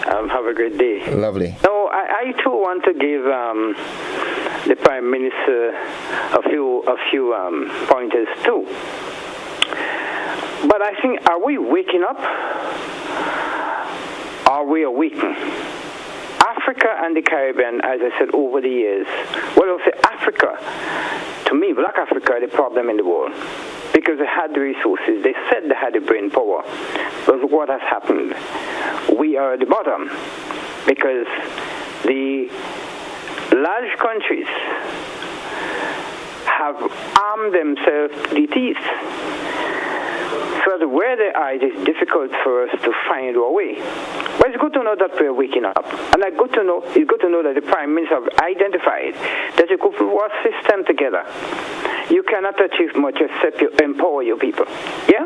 Y: have a great day.
B: Lovely.
Y: No, I too want to give the Prime Minister a few pointers too. But I think, are we waking up? Are we awakening? Africa and the Caribbean, as I said over the years, well, I'll say Africa, to me, Black Africa are the problem in the world because they had the resources. They said they had the brain power. But what has happened? We are at the bottom because the large countries have armed themselves to the teeth. So that where they are, it is difficult for us to find our way. But it's good to know that we're waking up. And it's good to know that the Prime Minister have identified that you could put our system together. you cannot achieve much except you empower your people. Yeah?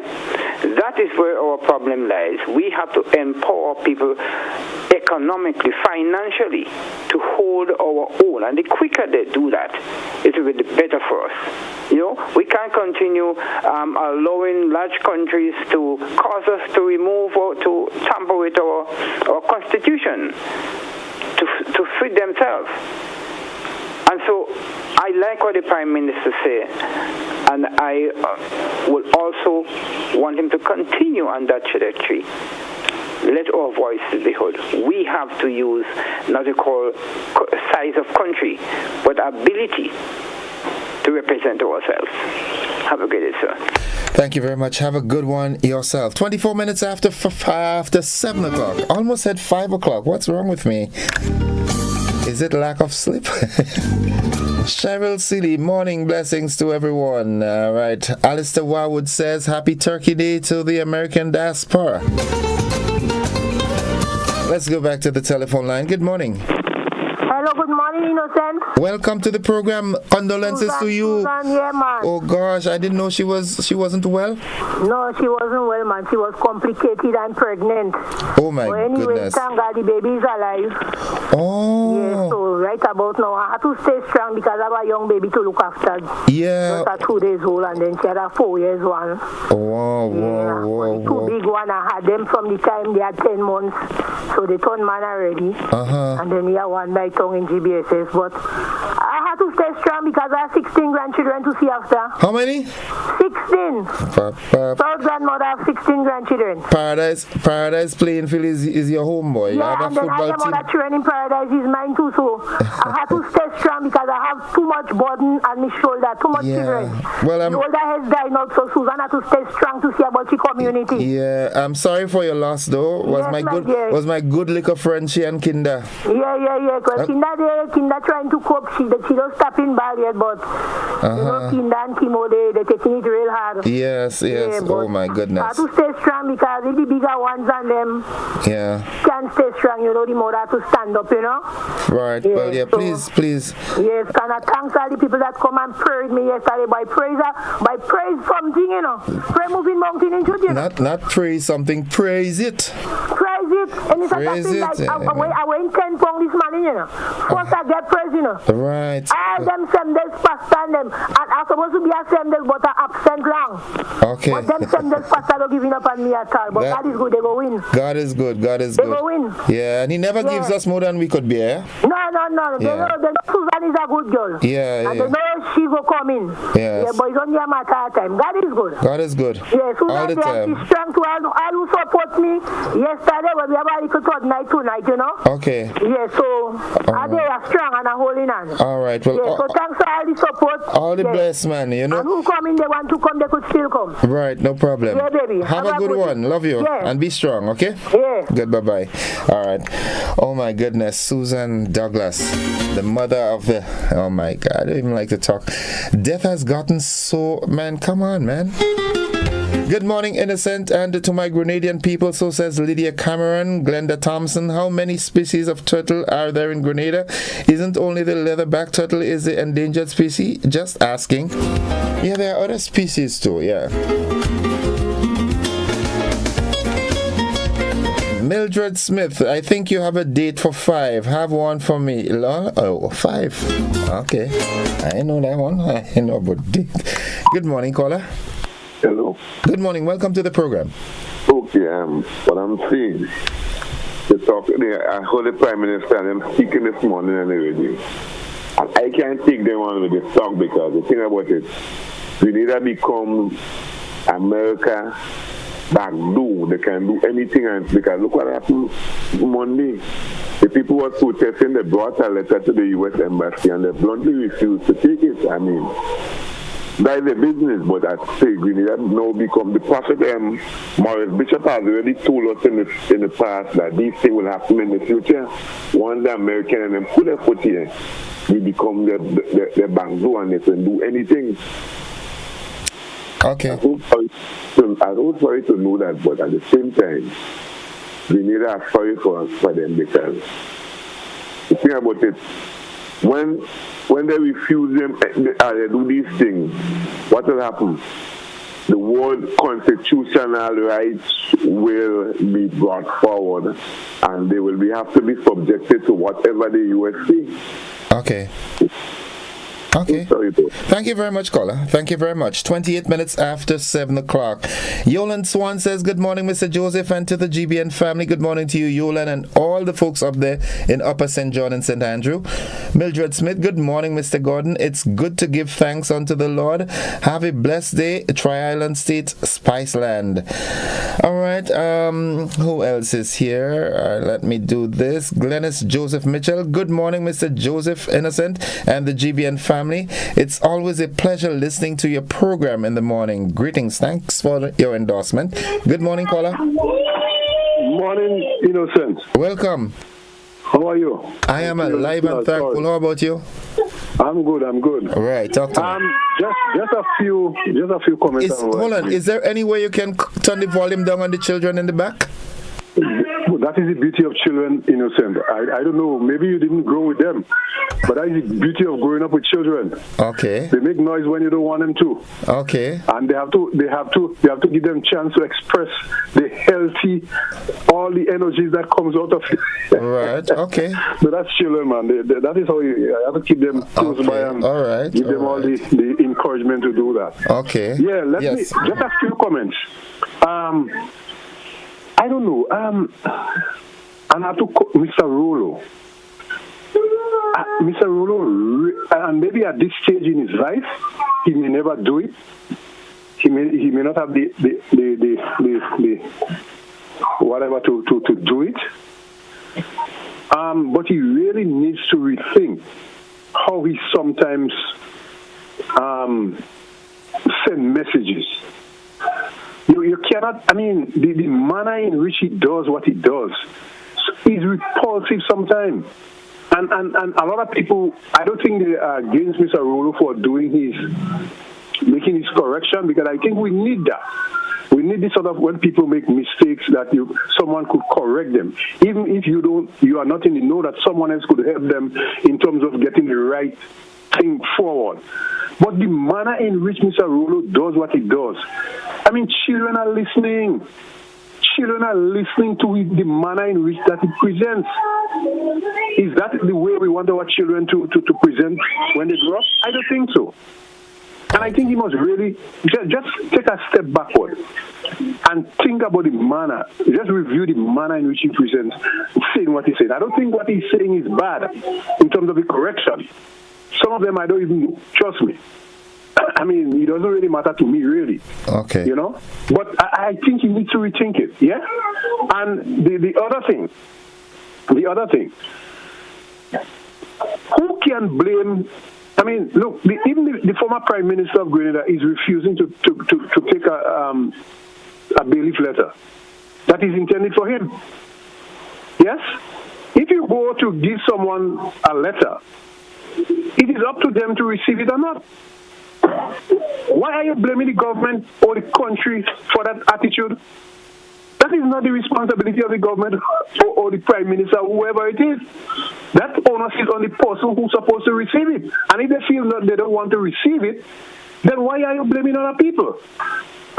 Y: That is where our problem lies. We have to empower people economically, financially, to hold our own. And the quicker they do that, it will be better for us. We can't continue allowing large countries to cause us to remove or to tamper with our constitution to fit themselves. And so I like what the Prime Minister said, and I will also want him to continue on that trajectory. Let our voices be heard. We have to use not to call size of country, but ability to represent ourselves. Have a good day, sir.
B: Thank you very much. Have a good one yourself. 24 minutes after 7 o'clock. Almost said 5 o'clock. What's wrong with me? Is it lack of sleep? Cheryl Seeley, morning blessings to everyone. All right. Alistair Warwood says, Happy Turkey Day to the American diaspora. Let's go back to the telephone line. Good morning.
I: Hello, good morning, Innocent.
B: Welcome to the program. Condolences to you.
I: Susan, yeah, man.
B: Oh gosh, I didn't know she wasn't well.
I: No, she wasn't well, man. She was complicated and pregnant.
B: Oh my goodness.
I: Thank God the baby is alive.
B: Oh.
I: Yeah, so right about now I had to stay strong because I have a young baby to look after.
B: Yeah.
I: Just a 2 days old, and then she had a 4 years one.
B: Whoa.
I: Two big one. I had them from the time they had 10 months, so they turned man already. And then we have one by tongue in GBSS, but I had to stay strong because I have 16 grandchildren to see after.
B: How many?
I: 16. Third grandmother have 16 grandchildren.
B: Paradise playing field is your home, boy.
I: Yeah,
B: you have
I: and
B: a
I: then I
B: football
I: am
B: team.
I: on training Paradise is mine too, so I had to stay strong because I have too much burden on my shoulder, too much children.
B: Well,
I: the older has died out, so Susan had to stay strong to see about the community.
B: Yeah, I'm sorry for your loss though. Was my good little friend she and Kinder.
I: Yeah, because Kinder trying to cope. She don't stop in bad yet, but Kinder and Kimo, they're taking it real hard.
B: Yes. Oh my goodness.
I: I have to stay strong because if the bigger ones and them can stay strong, the mother have to stand up,
B: Right, well, so, please.
I: Yes, and I thanks all the people that come and prayed me yesterday by praise something, Pray moving mountain in Judea.
B: Not praise something, praise it.
I: Praise it. And it's I went 10 pounds this morning, First I get praise,
B: Right.
I: All them Semdels pastor and them. And I'm supposed to be a Semdel, but I'm absent long.
B: Okay.
I: But them Semdels pastor don't giving up on me at all. But God is good, they go win.
B: God is good.
I: They go win.
B: Yeah, and he never gives us more than we could bear.
I: No. They know Susan is a good girl.
B: Yeah.
I: And they know she will come in.
B: Yes.
I: Yeah, but it's only a matter of time. God is good.
B: God is good.
I: Yeah, Susan
B: all the time.
I: She's strong to all who support me. Yesterday when we have a little third night tonight,
B: Okay.
I: Yeah, so they are strong and are holding on.
B: All right. Well,
I: so thanks for all the support.
B: All the blessed, man,
I: And who come in, they want to come, they could still come.
B: Right, no problem.
I: Yeah, baby.
B: Have a good one. Love you.
I: Yeah.
B: And be strong, okay?
I: Yeah.
B: Good, bye-bye. All right. Oh, my goodness. Susan Douglas, the mother of the... Oh, my God. I don't even like to talk. Death has gotten so... Man, come on, man. Good morning, Innocent, and to my Grenadian people, so says Lydia Cameron. Glenda Thompson, how many species of turtle are there in Grenada? Isn't only the leatherback turtle is the endangered species? Just asking. Yeah, there are other species too, yeah. Mildred Smith, I think you have a date for 5. Have one for me. 5. Okay. I know that one. I know about date. Good morning, caller.
X: Hello.
B: Good morning. Welcome to the program.
X: Okay, what I'm saying, I heard the Prime Minister and them speaking this morning on the radio. And I can't take them on with the talk because the thing about it, we need to become America back door. They can do anything, and because look what happened Monday. The people were protesting, they brought a letter to the U.S. Embassy and they bluntly refused to take it. I mean, that is a business, but I say Grenada now become the prophet. Morris Bishop has already told us in the past that these things will happen in the future. Once the American and them put their foot here, we become the bangzo and they can do anything.
B: Okay.
X: I was sorry to know that, but at the same time, Grenada are sorry for them because the thing about it,
J: when they refuse them do these things, what will happen? The word constitutional rights will be brought forward, and they will have to be subjected to whatever the US says.
B: Okay. Okay. Thank you very much, caller. Thank you very much. 28 minutes after 7 o'clock. Yolan Swan says, good morning, Mr. Joseph, and to the GBN family. Good morning to you, Yolan, and all the folks up there in Upper St. John and St. Andrew. Mildred Smith, good morning, Mr. Gordon. It's good to give thanks unto the Lord. Have a blessed day, Tri-Island State, Spiceland. All right. Who else is here? Let me do this. Glennis Joseph Mitchell. Good morning, Mr. Joseph Innocent and the GBN family. It's always a pleasure listening to your program in the morning. Greetings. Thanks for your endorsement. Good morning, caller.
K: Morning, Innocent.
B: Welcome.
K: How are you?
B: I am alive and thankful. How about you?
K: I'm good.
B: All right, talk to me.
K: Just a few comments.
B: Hold on. Is there any way you can turn the volume down on the children in the back?
K: That is the beauty of children, Innocent. I don't know, maybe you didn't grow with them, but that is the beauty of growing up with children.
B: Okay.
K: They make noise when you don't want them to.
B: Okay.
K: And they have to give them chance to express the healthy, all the energies that comes out of it.
B: Right. Okay.
K: So that's children, man. That is how you have to keep them close by and give them all the encouragement to do that.
B: Okay.
K: Yeah. Let me just a few comments. I don't know. And I have to call Mr. Rollo. Mr. Rollo, and maybe at this stage in his life, he may never do it. He may not have the whatever to do it. But he really needs to rethink how he sometimes send messages. You cannot, the manner in which he does what he does is repulsive sometimes. And a lot of people, I don't think they are against Mr. Rollo for making his correction, because I think we need that. We need this sort of, when people make mistakes, that someone could correct them. Even if you are not in the know, that someone else could help them in terms of getting the right thing forward. But the manner in which Mr. Rollo does what he does, children are listening. Children are listening to the manner in which that he presents. Is that the way we want our children to present when they grow up? I don't think so. And I think he must really just take a step backward and think about the manner, just review the manner in which he presents, saying what he said. I don't think what he's saying is bad in terms of the correction. Some of them I don't even trust me. It doesn't really matter to me, really.
B: Okay.
K: But I think you need to rethink it, yeah? And the other thing, who can blame? Look, even the former Prime Minister of Grenada is refusing to take a bailiff letter that is intended for him. Yes? If you go to give someone a letter, it is up to them to receive it or not. Why are you blaming the government or the country for that attitude? That is not the responsibility of the government or the Prime Minister, whoever it is. That onus is on the person who's supposed to receive it. And if they feel that they don't want to receive it, then why are you blaming other people?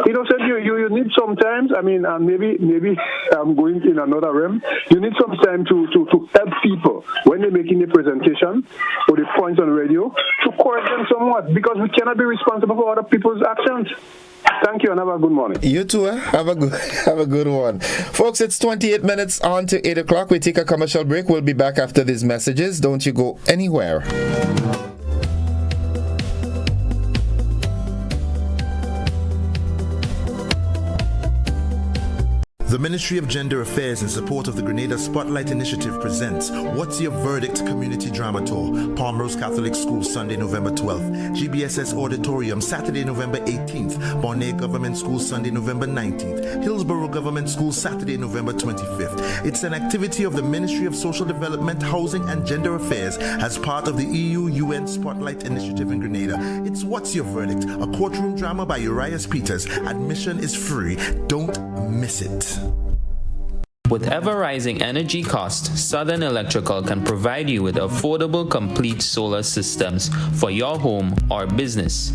K: You need sometimes, and maybe I'm going in another realm, you need some time to help people when they're making a presentation or the points on radio to correct them somewhat, because we cannot be responsible for other people's actions. Thank you and have a good morning.
B: You too, have a good one. Folks, it's 28 minutes on to 8 o'clock. We take a commercial break. We'll be back after these messages. Don't you go anywhere.
V: The Ministry of Gender Affairs, in support of the Grenada Spotlight Initiative, presents What's Your Verdict Community Drama Tour, Palmrose Catholic School, Sunday, November 12th, GBSS Auditorium, Saturday, November 18th, Bonnet Government School, Sunday, November 19th, Hillsborough Government School, Saturday, November 25th. It's an activity of the Ministry of Social Development, Housing and Gender Affairs as part of the EU-UN Spotlight Initiative in Grenada. It's What's Your Verdict, a courtroom drama by Urias Peters. Admission is free. Don't miss it.
H: With ever-rising energy costs, Southern Electrical can provide you with affordable, complete solar systems for your home or business.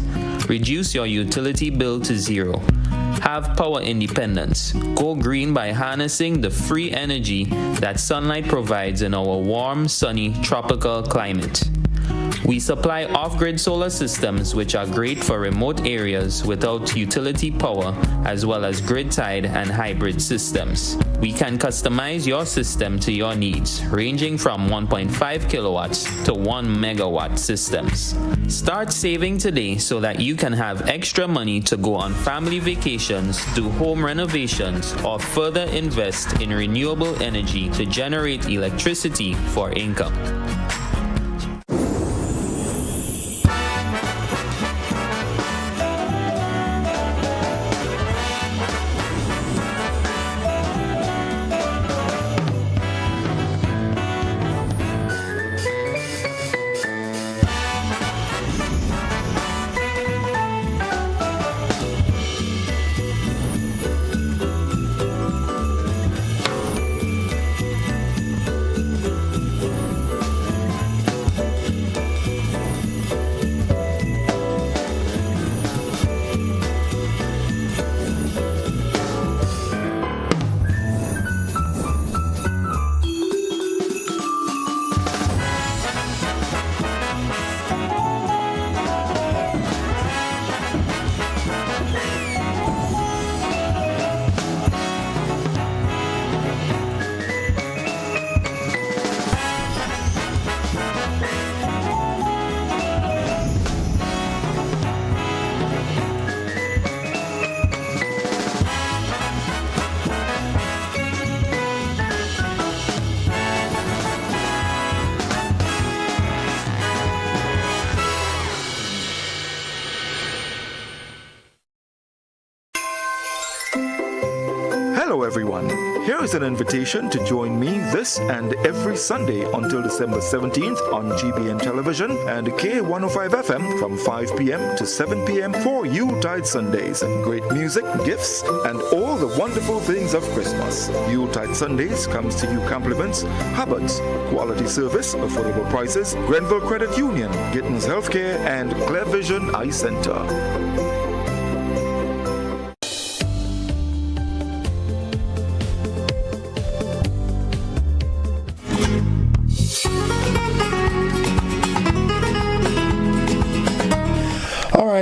H: Reduce your utility bill to zero. Have power independence. Go green by harnessing the free energy that sunlight provides in our warm, sunny, tropical climate. We supply off-grid solar systems which are great for remote areas without utility power, as well as grid-tied and hybrid systems. We can customize your system to your needs, ranging from 1.5 kilowatts to 1 megawatt systems. Start saving today so that you can have extra money to go on family vacations, do home renovations, or further invest in renewable energy to generate electricity for income.
L: Hello everyone, here is an invitation to join me this and every Sunday until December 17th on GBN Television and K105 FM from 5 p.m. to 7 p.m. for Yuletide Sundays. Great music, gifts, and all the wonderful things of Christmas. Yuletide Sundays comes to you compliments Hubbard's, quality service, affordable prices, Grenville Credit Union, Gittins Healthcare, and Clear Vision Eye Center.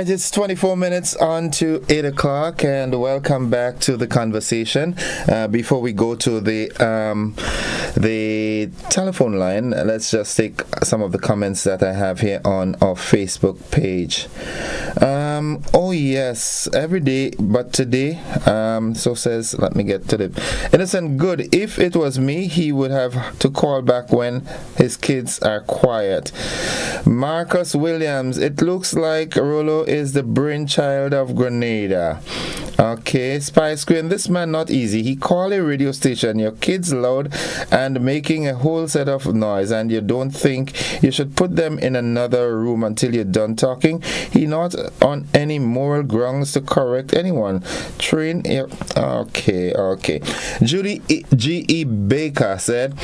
B: It's 24 minutes on to 8 o'clock, and welcome back to the conversation. Before we go to the telephone line, let's just take some of the comments that I have here on our Facebook page. Oh yes, every day, but today, so says, let me get to the innocent good. If it was me, he would have to call back when his kids are quiet. Marcus Williams, it looks like Rolo is the brainchild of Grenada. Okay, Spy Screen, this man not easy. He called a radio station, your kids loud and making a whole set of noise, and you don't think you should put them in another room until you're done talking. He not on any moral grounds to correct anyone. Train okay. Judy G.E. Baker said,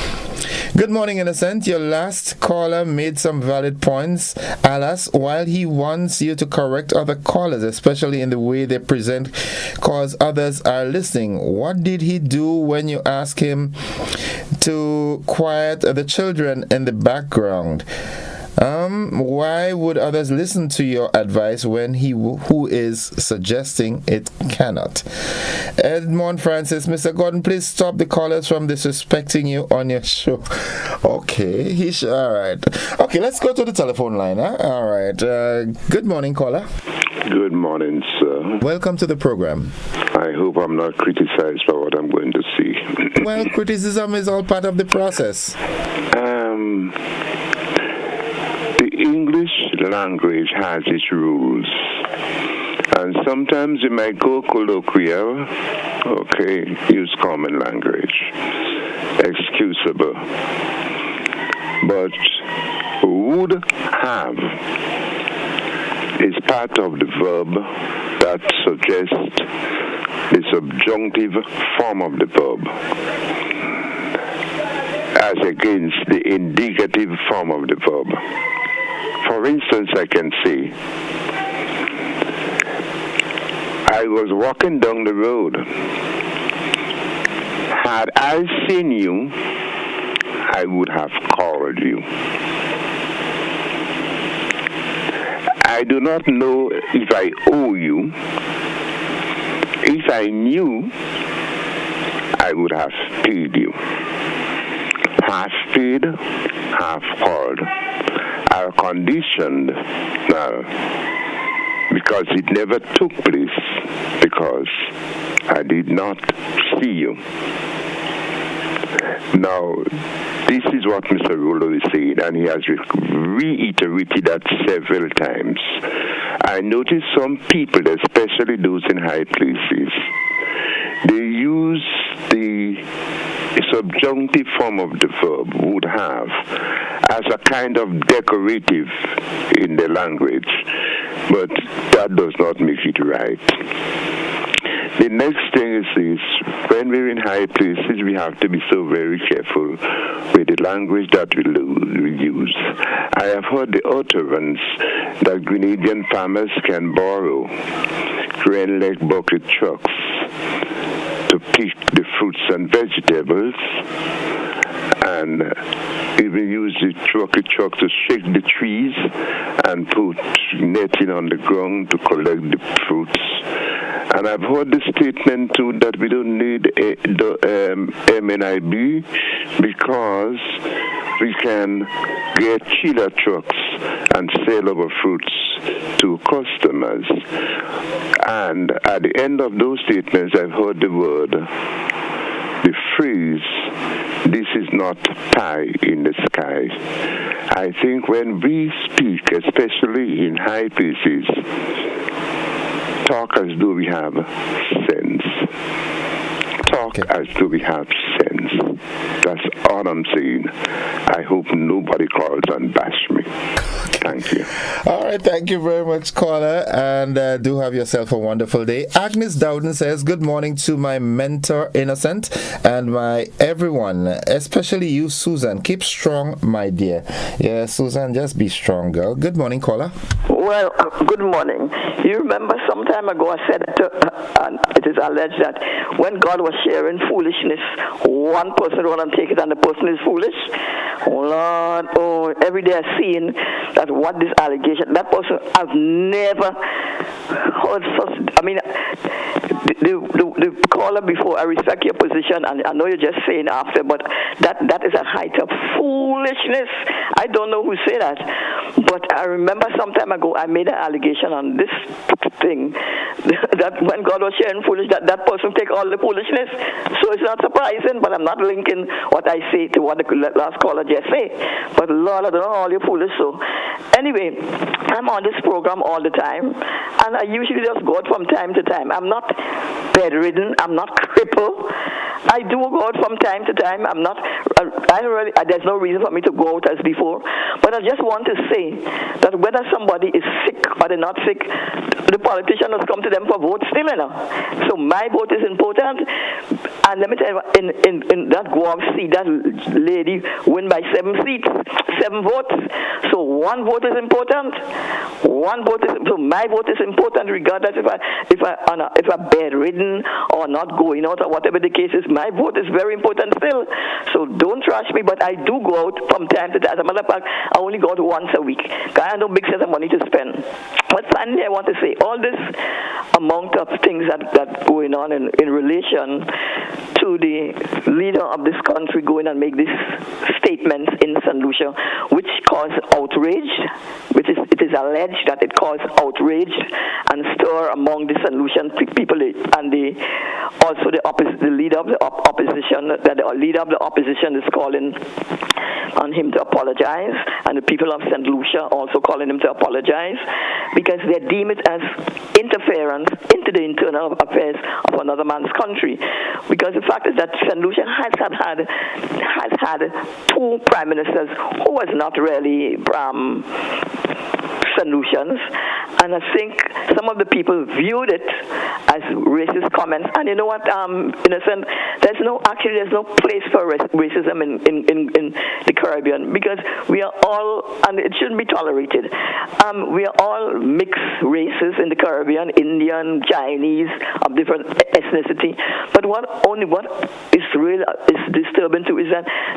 B: good morning, Innocent. Your last caller made some valid points. Alas, while he wants you to correct other callers, especially in the way they present, cause others are listening, what did he do when you ask him to quiet the children in the background? Why would others listen to your advice when he who is suggesting it cannot? Edmond Francis, Mr. Gordon, please stop the callers from disrespecting you on your show. Okay, all right. Okay, let's go to the telephone line. All right. Good morning, caller.
J: Good morning, sir.
B: Welcome to the program.
J: I hope I'm not criticized by what I'm going to see.
B: Well, criticism is all part of the process.
J: The English language has its rules, and sometimes you might go colloquial, okay, use common language, excusable, but would have is part of the verb that suggests
A: the subjunctive form of the verb as against the indicative form of the verb. For instance, I can say, I was walking down the road. Had I seen you, I would have called you. I do not know if I owe you. If I knew, I would have paid you. Half paid, half called. Are conditioned now because it never took place, because I did not see you. Now, this is what Mr. Rollo is saying, and he has reiterated that several times. I notice some people, especially those in high places, they use the subjunctive form of the verb would have as a kind of decorative in the language, but that does not make it right. The next thing is this: when we're in high places, we have to be so very careful with the language that we use. I have heard the utterance that Grenadian farmers can borrow grain leg bucket trucks to pick the fruits and vegetables, and even use the truck to shake the trees and put netting on the ground to collect the fruits. And I've heard the statement too that we don't need MNIB because we can get chiller trucks and sell our fruits to customers. And at the end of those statements, I've heard the phrase, "This is not pie in the sky." I think when we speak, especially in high places, talk as though we have sense. Talk as though we have sense. That's all I'm saying. I hope nobody calls and bash me. Thank you.
B: All right, thank you very much, caller, and do have yourself a wonderful day. Agnes Dowden says, good morning to my mentor, Innocent, and my everyone, especially you, Susan. Keep strong, my dear. Yeah, Susan, just be strong, girl. Good morning, caller.
G: Well, good morning. You remember some time ago I said, and it is alleged that when God was sharing foolishness, one person would want to take it and the person is foolish. Oh, Lord, every day I seen that what this allegation, that person, I've never heard such, I mean, the caller before, I respect your position, and I know you're just saying after, but that is a height of foolishness. I don't know who said that, but I remember some time ago I made an allegation on this thing, that when God was sharing foolishness, that person take all the foolishness. So it's not surprising, but I'm not linking what I say to what the last caller just said. But Lord, I don't know all you're foolish. So anyway, I'm on this program all the time, and I usually just go out from time to time. I'm not bedridden. I'm not crippled. I do go out from time to time. I'm not. There's no reason for me to go out as before. But I just want to say that whether somebody is sick or they're not sick, the politician has come to them for votes still, you know. So my vote is important. And let me tell you, in that Guam seat, that lady win by 7 votes. So one vote is important. So my vote is important, regardless if I'm bedridden or not going out or whatever the case is. My vote is very important still. So don't trash me, but I do go out from time to time. As a matter of fact, I only go out once a week. I have no big set of money to spend. But finally, I want to say all this amount of things that going on in relation to the leader of this country going and make these statements in St. Lucia, which cause outrage, it is alleged that it caused outrage and stir among the St. Lucian people, and also the leader of the opposition, that the leader of the opposition is calling on him to apologize, and the people of St. Lucia also calling him to apologize, because they deem it as interference into the internal affairs of another man's country. Because the fact is that St. Lucia has had 2 prime ministers who was not really St. Lucians, and I think some of the people viewed it as racist comments. And you know what, Innocent, there's no place for racism in the Caribbean, because we are all, and it shouldn't be tolerated. We are all mixed races in the Caribbean, Indian, Chinese, of different ethnicity. But what is real is disturbing too is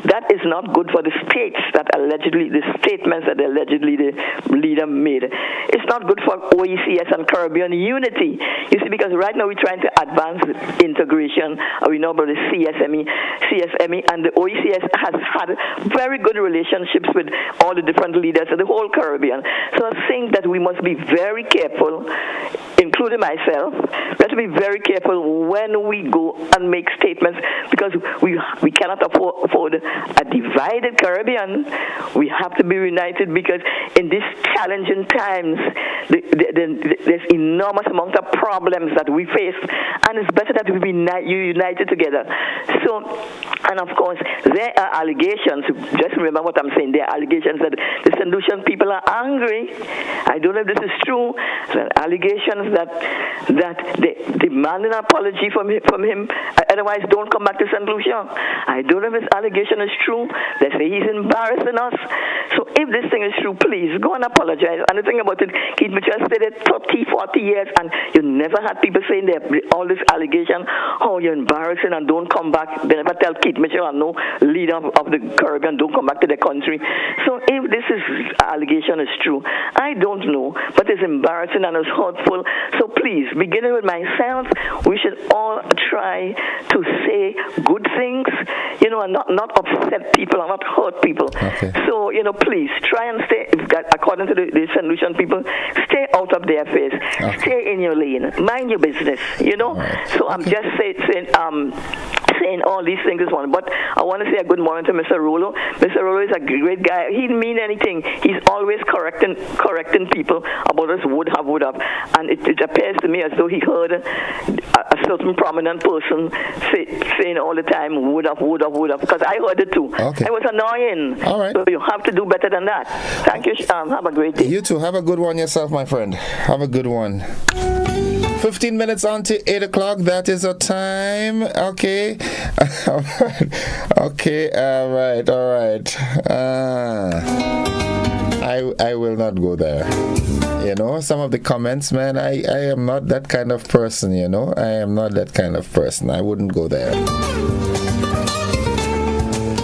G: that is not good for the states the statements that allegedly the leader made. It's not good for OECS and Caribbean unity. You see, because right now we're trying to advance integration. We know about the CSME, and the OECS has had very good relationships with all the different leaders of the whole Caribbean. So I think that we must be very careful, including myself. We have to be very careful when we go and make statements, because we cannot afford a divided Caribbean. We have to be united, because in these challenging times, there's enormous amount of problems that we face, and it's better that we be united together. So, and of course, there are allegations. Just remember what I'm saying. There are allegations that the St. Lucian people are angry. I don't know if this is true. There are allegations that they demand an apology from him. Otherwise, don't come back to St. Lucia. I don't know if this allegation is true. They say he's embarrassing us. So if this thing is true, please go and apologize. And the thing about it, Keith Mitchell stayed there 30, 40 years, and you never had people saying that all this allegation, oh, you're embarrassing and don't come back. They never tell Keith Mitchell and no leader of the Caribbean, don't come back to their country. So if this allegation is true, I don't know, but it's embarrassing and it's hurtful. So please, beginning with myself, we should all try to say good things, and not upset people and not hurt people. Okay. So, please try and stay, according to the St. Lucian people, stay out of their face. Okay. Stay in your lane. Mind your business, Right. So I'm just saying all these things this morning. But I want to say a good morning to Mr. Rollo. Mr. Rollo is a great guy. He didn't mean anything. He's always correcting people about us would have. And it appears to me as though he heard a certain prominent person saying all the time would have, because I heard it too. Okay. It was annoying. All right. So you have to do better than that. Thank you, Have a great day.
B: You too. Have a good one yourself, my friend. Have a good one. 15 minutes on to 8 o'clock. That is our time. Okay. Okay. All right. I will not go there. Some of the comments, man, I am not that kind of person, I am not that kind of person. I wouldn't go there.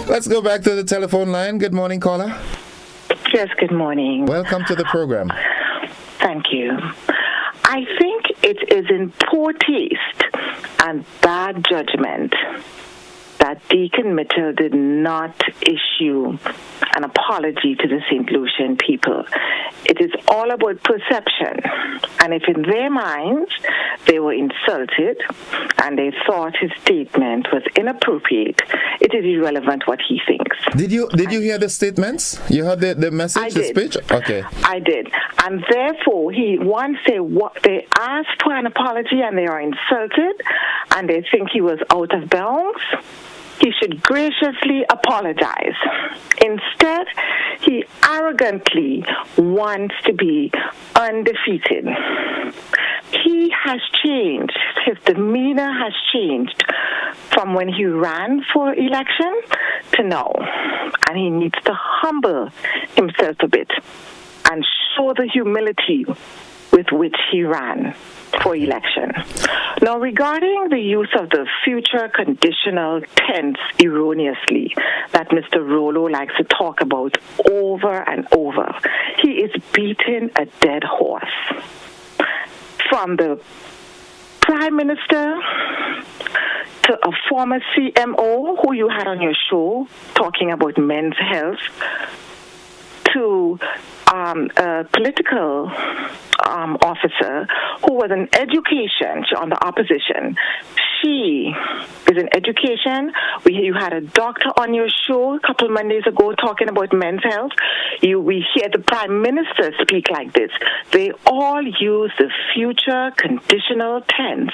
B: Let's go back to the telephone line. Good morning, caller.
M: Yes, good morning.
B: Welcome to the program.
M: Thank you. I think it is in poor taste and bad judgment that Deacon Mitchell did not issue an apology to the St. Lucian people. It is all about perception. And if in their minds they were insulted and they thought his statement was inappropriate, it is irrelevant what he thinks.
B: Did you hear the statements? You heard the message, the speech? Okay.
M: I did. And therefore, once they asked for an apology and they are insulted and they think he was out of bounds, he should graciously apologize. Instead, he arrogantly wants to be undefeated. He has changed. His demeanor has changed from when he ran for election to now. And he needs to humble himself a bit and show the humility with which he ran for election. Now, regarding the use of the future conditional tense erroneously that Mr. Rollo likes to talk about over and over, he is beating a dead horse. From the Prime Minister to a former CMO who you had on your show talking about men's health, to a political officer who was in education on the opposition. she is in education. You had a doctor on your show a couple of Mondays ago talking about men's health. We hear the Prime Minister speak like this. They all use the future conditional tense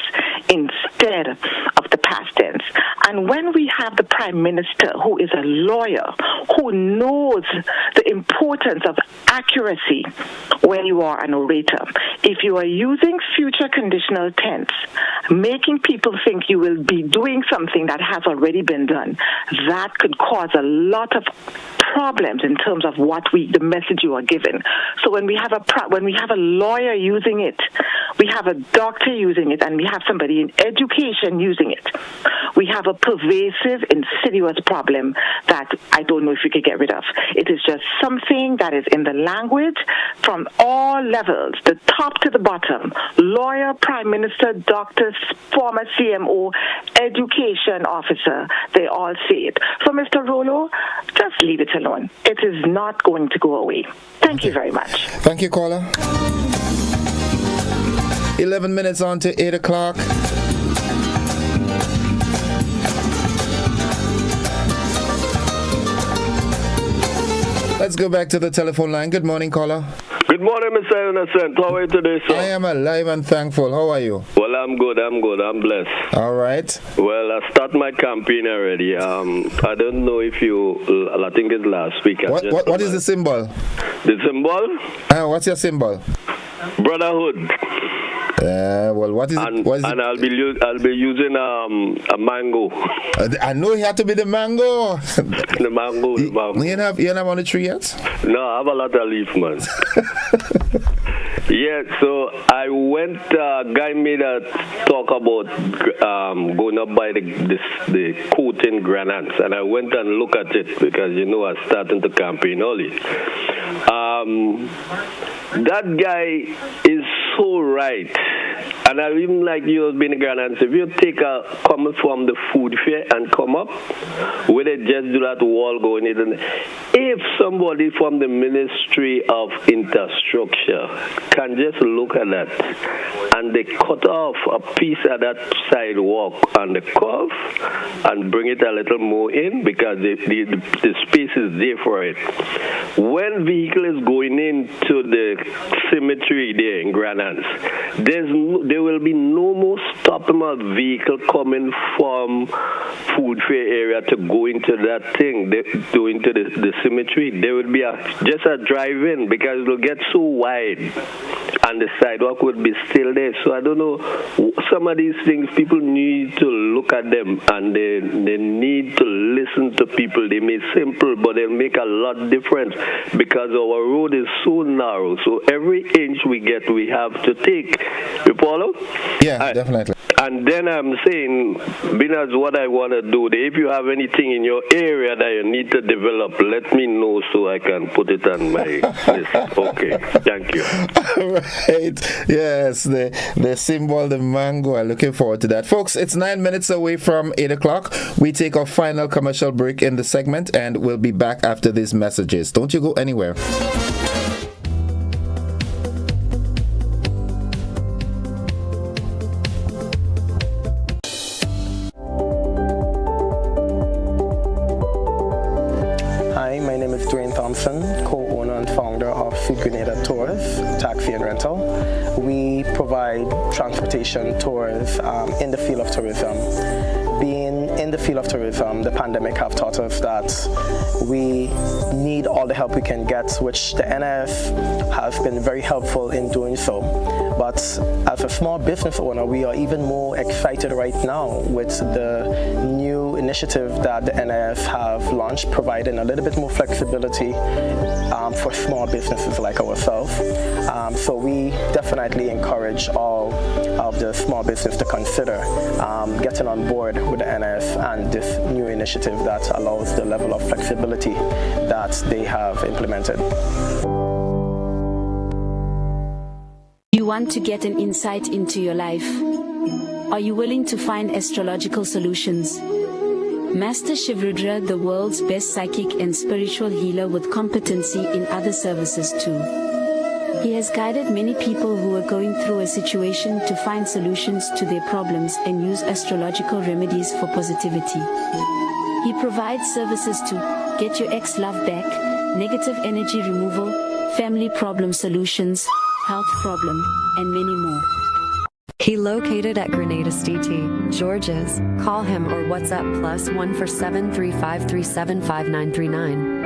M: instead of the past tense. And when we have the Prime Minister, who is a lawyer, who knows the importance of accuracy when you are an orator, if you are using future conditional tense, making people think you will be doing something that has already been done, that could cause a lot of problems in terms of the message you are giving. So when we have a lawyer using it, we have a doctor using it, and we have somebody in education using it, we have a pervasive, insidious problem that I don't know if we could get rid of. It is just something that is in the language from all levels, the top to the bottom. Lawyer, Prime Minister, doctor, former CMO, education officer, they all say it. So, Mr. Rollo, just leave it alone. It is not going to go away. Thank you very much.
B: Thank you, caller. 11 minutes on to 8 o'clock. Let's go back to the telephone line. Good morning, caller.
F: Good morning, Mr. Innocent. How are you today, sir?
B: I am alive and thankful. How are you?
F: Well, I'm good. I'm blessed.
B: All right.
F: Well, I start my campaign already. I don't know if I think it's last week.
B: What is the symbol?
F: The symbol?
B: What's your symbol?
F: Brotherhood.
B: Well, what is it? What is
F: and I'll be using a mango.
B: I know it had to be the mango.
F: The mango.
B: You have on the tree yet?
F: No, I have a lot of leaf, man. Yeah, so I went. Guy made a talk about going up by the court in Grenada, and I went and looked at it because I was starting to campaign early. That guy is so right. And I even like you have been in Grenada. If you take coming from the food fair and come up, where they just do that wall going in, if somebody from the Ministry of Infrastructure can just look at that and they cut off a piece of that sidewalk on the curve and bring it a little more in because the space is there for it. When vehicle is going into the cemetery there in Grenada, there will be no more stopping a vehicle coming from food fair area to go into that thing, go into the cemetery. There will be just a drive-in because it will get so wide and the sidewalk would be still there. So I don't know, some of these things people need to look at them and they need to listen to people. They may simple, but they'll make a lot difference because our road is so narrow. So every inch we get, we have to take. You follow?
B: Yeah, definitely.
F: And then I'm saying, being as what I want to do, if you have anything in your area that you need to develop, let me know so I can put it on my list. Okay, thank you.
B: All right. Yes, the symbol, the mango. I'm looking forward to that. Folks, it's 9 minutes away from 8 o'clock. We take our final commercial break in the segment, and we'll be back after these messages. Don't you go anywhere.
O: Co-owner and founder of Grenada Tours, Taxi and Rental. We provide transportation tours in the field of tourism. Being in the field of tourism, the pandemic have taught us that we need all the help we can get, which the NF has been very helpful in doing so. But as a small business owner, we are even more excited right now with the new initiative that the NF have launched, providing a little bit more flexibility for small businesses like ourselves. So we definitely encourage all of the small business to consider getting on board with the NF and this new initiative that allows the level of flexibility that they have implemented.
P: You want to get an insight into your life? Are you willing to find astrological solutions? Master Shivrudra, the world's best psychic and spiritual healer with competency in other services too. He has guided many people who are going through a situation to find solutions to their problems and use astrological remedies for positivity. He provides services to get your ex-love back, negative energy removal, family problem solutions, health problem, and many more.
N: He located at Grenada STT, George's. Call him or WhatsApp +1 for 735375939.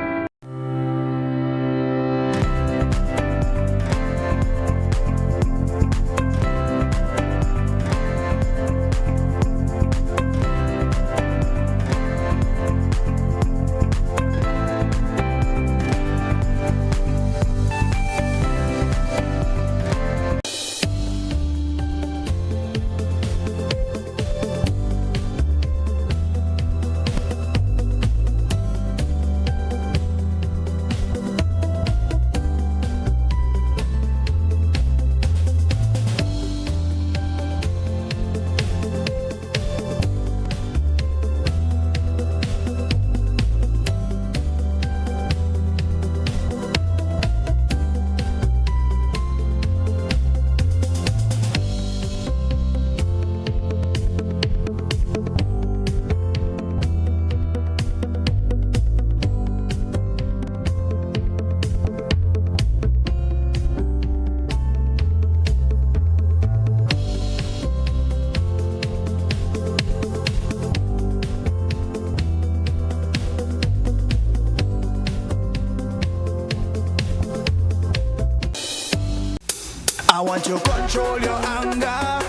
Q: I want you to control your anger.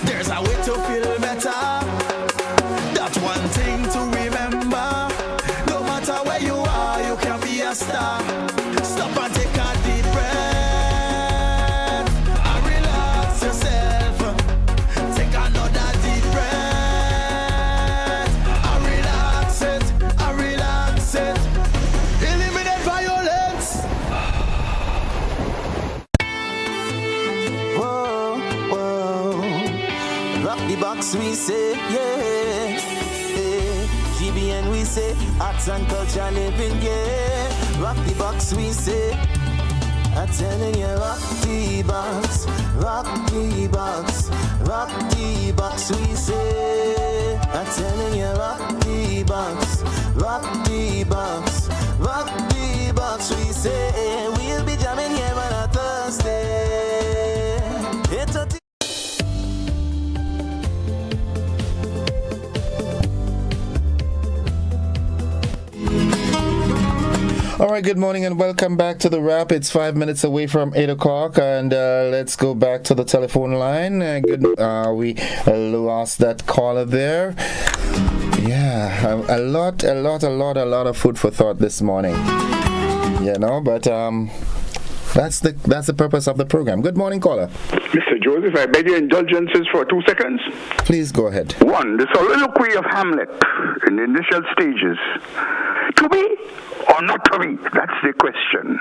Q: There's a way to feel better. That's one thing to remember. No matter where you are, you can be a star. Stop and take a deep breath and relax yourself. Take another deep breath and relax it, and relax it. Eliminate violence.
R: Rock the box, we say, yeah. GBN, we say, arts and culture living, yeah. Rock the box, we say. I'm telling you, rock the box, rock the box, rock the box, we say. I'm telling you, rock the box, rock the box, rock the box, we say. We'll be jamming here on a Thursday. It's a
B: All right, good morning and welcome back to the wrap. It's 5 minutes away from 8 o'clock and let's go back to the telephone line. We lost that caller there. Yeah, a lot of food for thought this morning. You know, but that's the purpose of the program. Good morning, caller.
A: Mr. Joseph, I beg your indulgences for 2 seconds.
B: Please go ahead.
A: One, the soliloquy of Hamlet in the initial stages. To be or not to be? That's the question.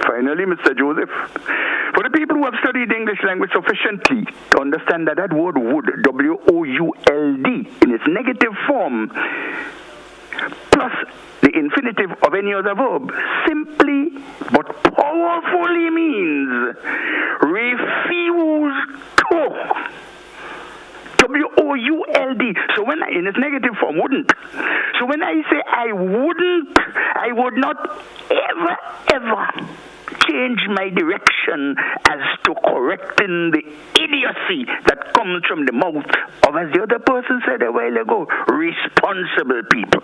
A: Finally, Mr. Joseph, for the people who have studied the English language sufficiently to understand that word would, W-O-U-L-D, in its negative form, plus the infinitive of any other verb, simply but powerfully means refuse to. W-O-U-L-D. So when in its negative form, wouldn't. So when I say I would not ever change my direction as to correcting the idiocy that comes from the mouth of, as the other person said a while ago, responsible people.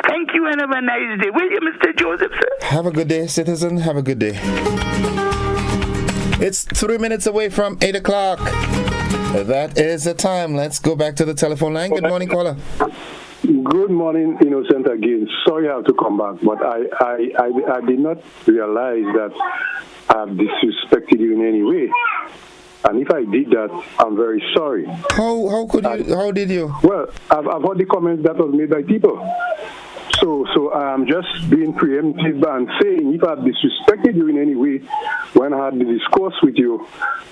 A: Thank you and have a nice day. Will you, Mr. Joseph, sir?
B: Have a good day, citizen. Have a good day. It's 3 minutes away from 8 o'clock. That is the time. Let's go back to the telephone line. Good morning, caller.
K: Good morning, Innocent again. Sorry I have to come back, but I did not realize that I have disrespected you in any way. And if I did that, I'm very sorry.
B: How did you?
K: Well, I've heard the comments that was made by people. So I'm just being preemptive and saying if I've disrespected you in any way when I had the discourse with you,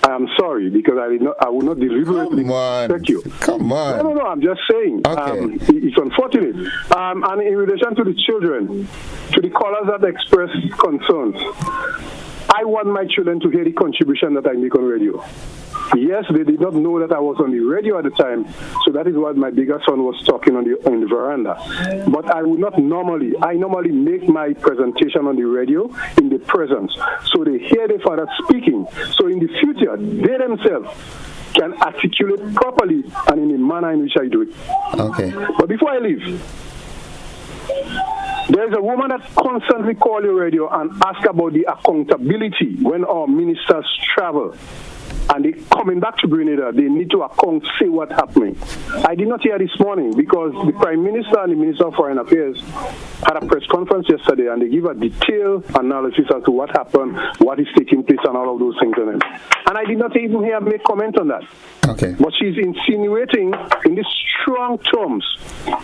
K: I am sorry because I will not deliberately disrespect you.
B: Come on.
K: No, I'm just saying.
B: Okay.
K: It's unfortunate. And in relation to the children, to the callers that express concerns, I want my children to hear the contribution that I make on radio. Yes, they did not know that I was on the radio at the time, so that is what my bigger son was talking on the veranda. But I would not normally make my presentation on the radio in the presence, so they hear the father speaking. So in the future, they themselves can articulate properly and in the manner in which I do it.
B: Okay.
K: But before I leave, there's a woman that constantly calls your radio and asks about the accountability when our ministers travel. And they coming back to Grenada, they need to say what's happening. I did not hear this morning because the Prime Minister and the Minister of Foreign Affairs had a press conference yesterday and they give a detailed analysis as to what happened, what is taking place and all of those things. And I did not even hear her make comment on that.
B: Okay.
K: But she's insinuating in these strong terms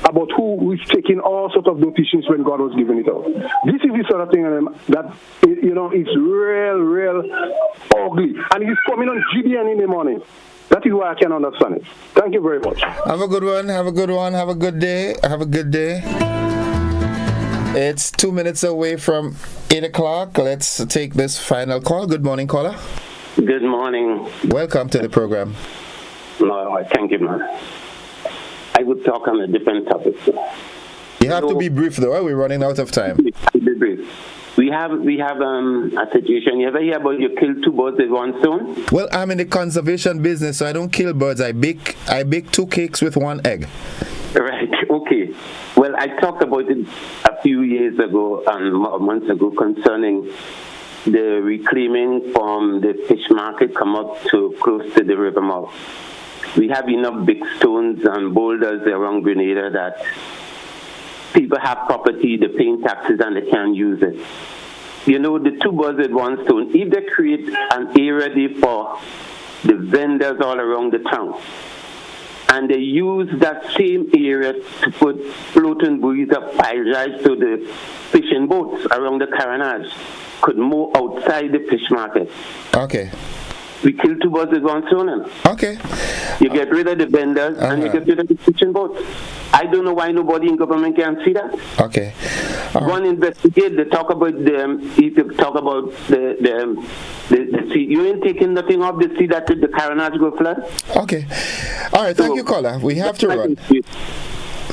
K: about who is taking all sorts of notitions when God was giving it out. This is the sort of thing that, is real ugly. And it is coming on GBN in the morning. That is why I can understand it. Thank you very much.
B: Have a good one. Have a good one. Have a good day. Have a good day. It's 2 minutes away from 8 o'clock. Let's take this final call. Good morning, caller.
C: Good morning.
B: Welcome to the program.
C: No, thank you, man. I would talk on a different topic.
B: You have to be brief, though. We're running out of time.
C: Be brief. We have a situation. You ever hear about you kill two birds with one stone?
B: Well, I'm in the conservation business, so I don't kill birds. I bake 2 cakes with 1 egg.
C: Right. Okay. Well, I talked about it a few years ago and months ago concerning the reclaiming from the fish market come up to close to the river mouth. We have enough big stones and boulders around Grenada that people have property, they're paying taxes, and they can't use it. You know, the 2 birds with 1 stone, if they create an area there for the vendors all around the town, and they use that same area to put floating buoys up pile so the fishing boats around the Caranage could move outside the fish market.
B: Okay.
C: We kill 2 birds with 1 stone.
B: Okay.
C: You get rid of the vendors and you get rid of the fishing boats. I don't know why nobody in government can see that.
B: Okay.
C: Go and investigate. They talk about the sea. You ain't taking nothing off the sea that the Caranage go flood.
B: Okay. All right. Thank you, caller. We have to run.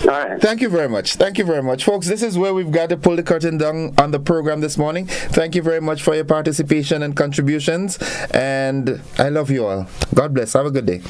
C: All right.
B: Thank you very much. Thank you very much. Folks, this is where we've got to pull the curtain down on the program this morning. Thank you very much for your participation and contributions. And I love you all. God bless. Have a good day.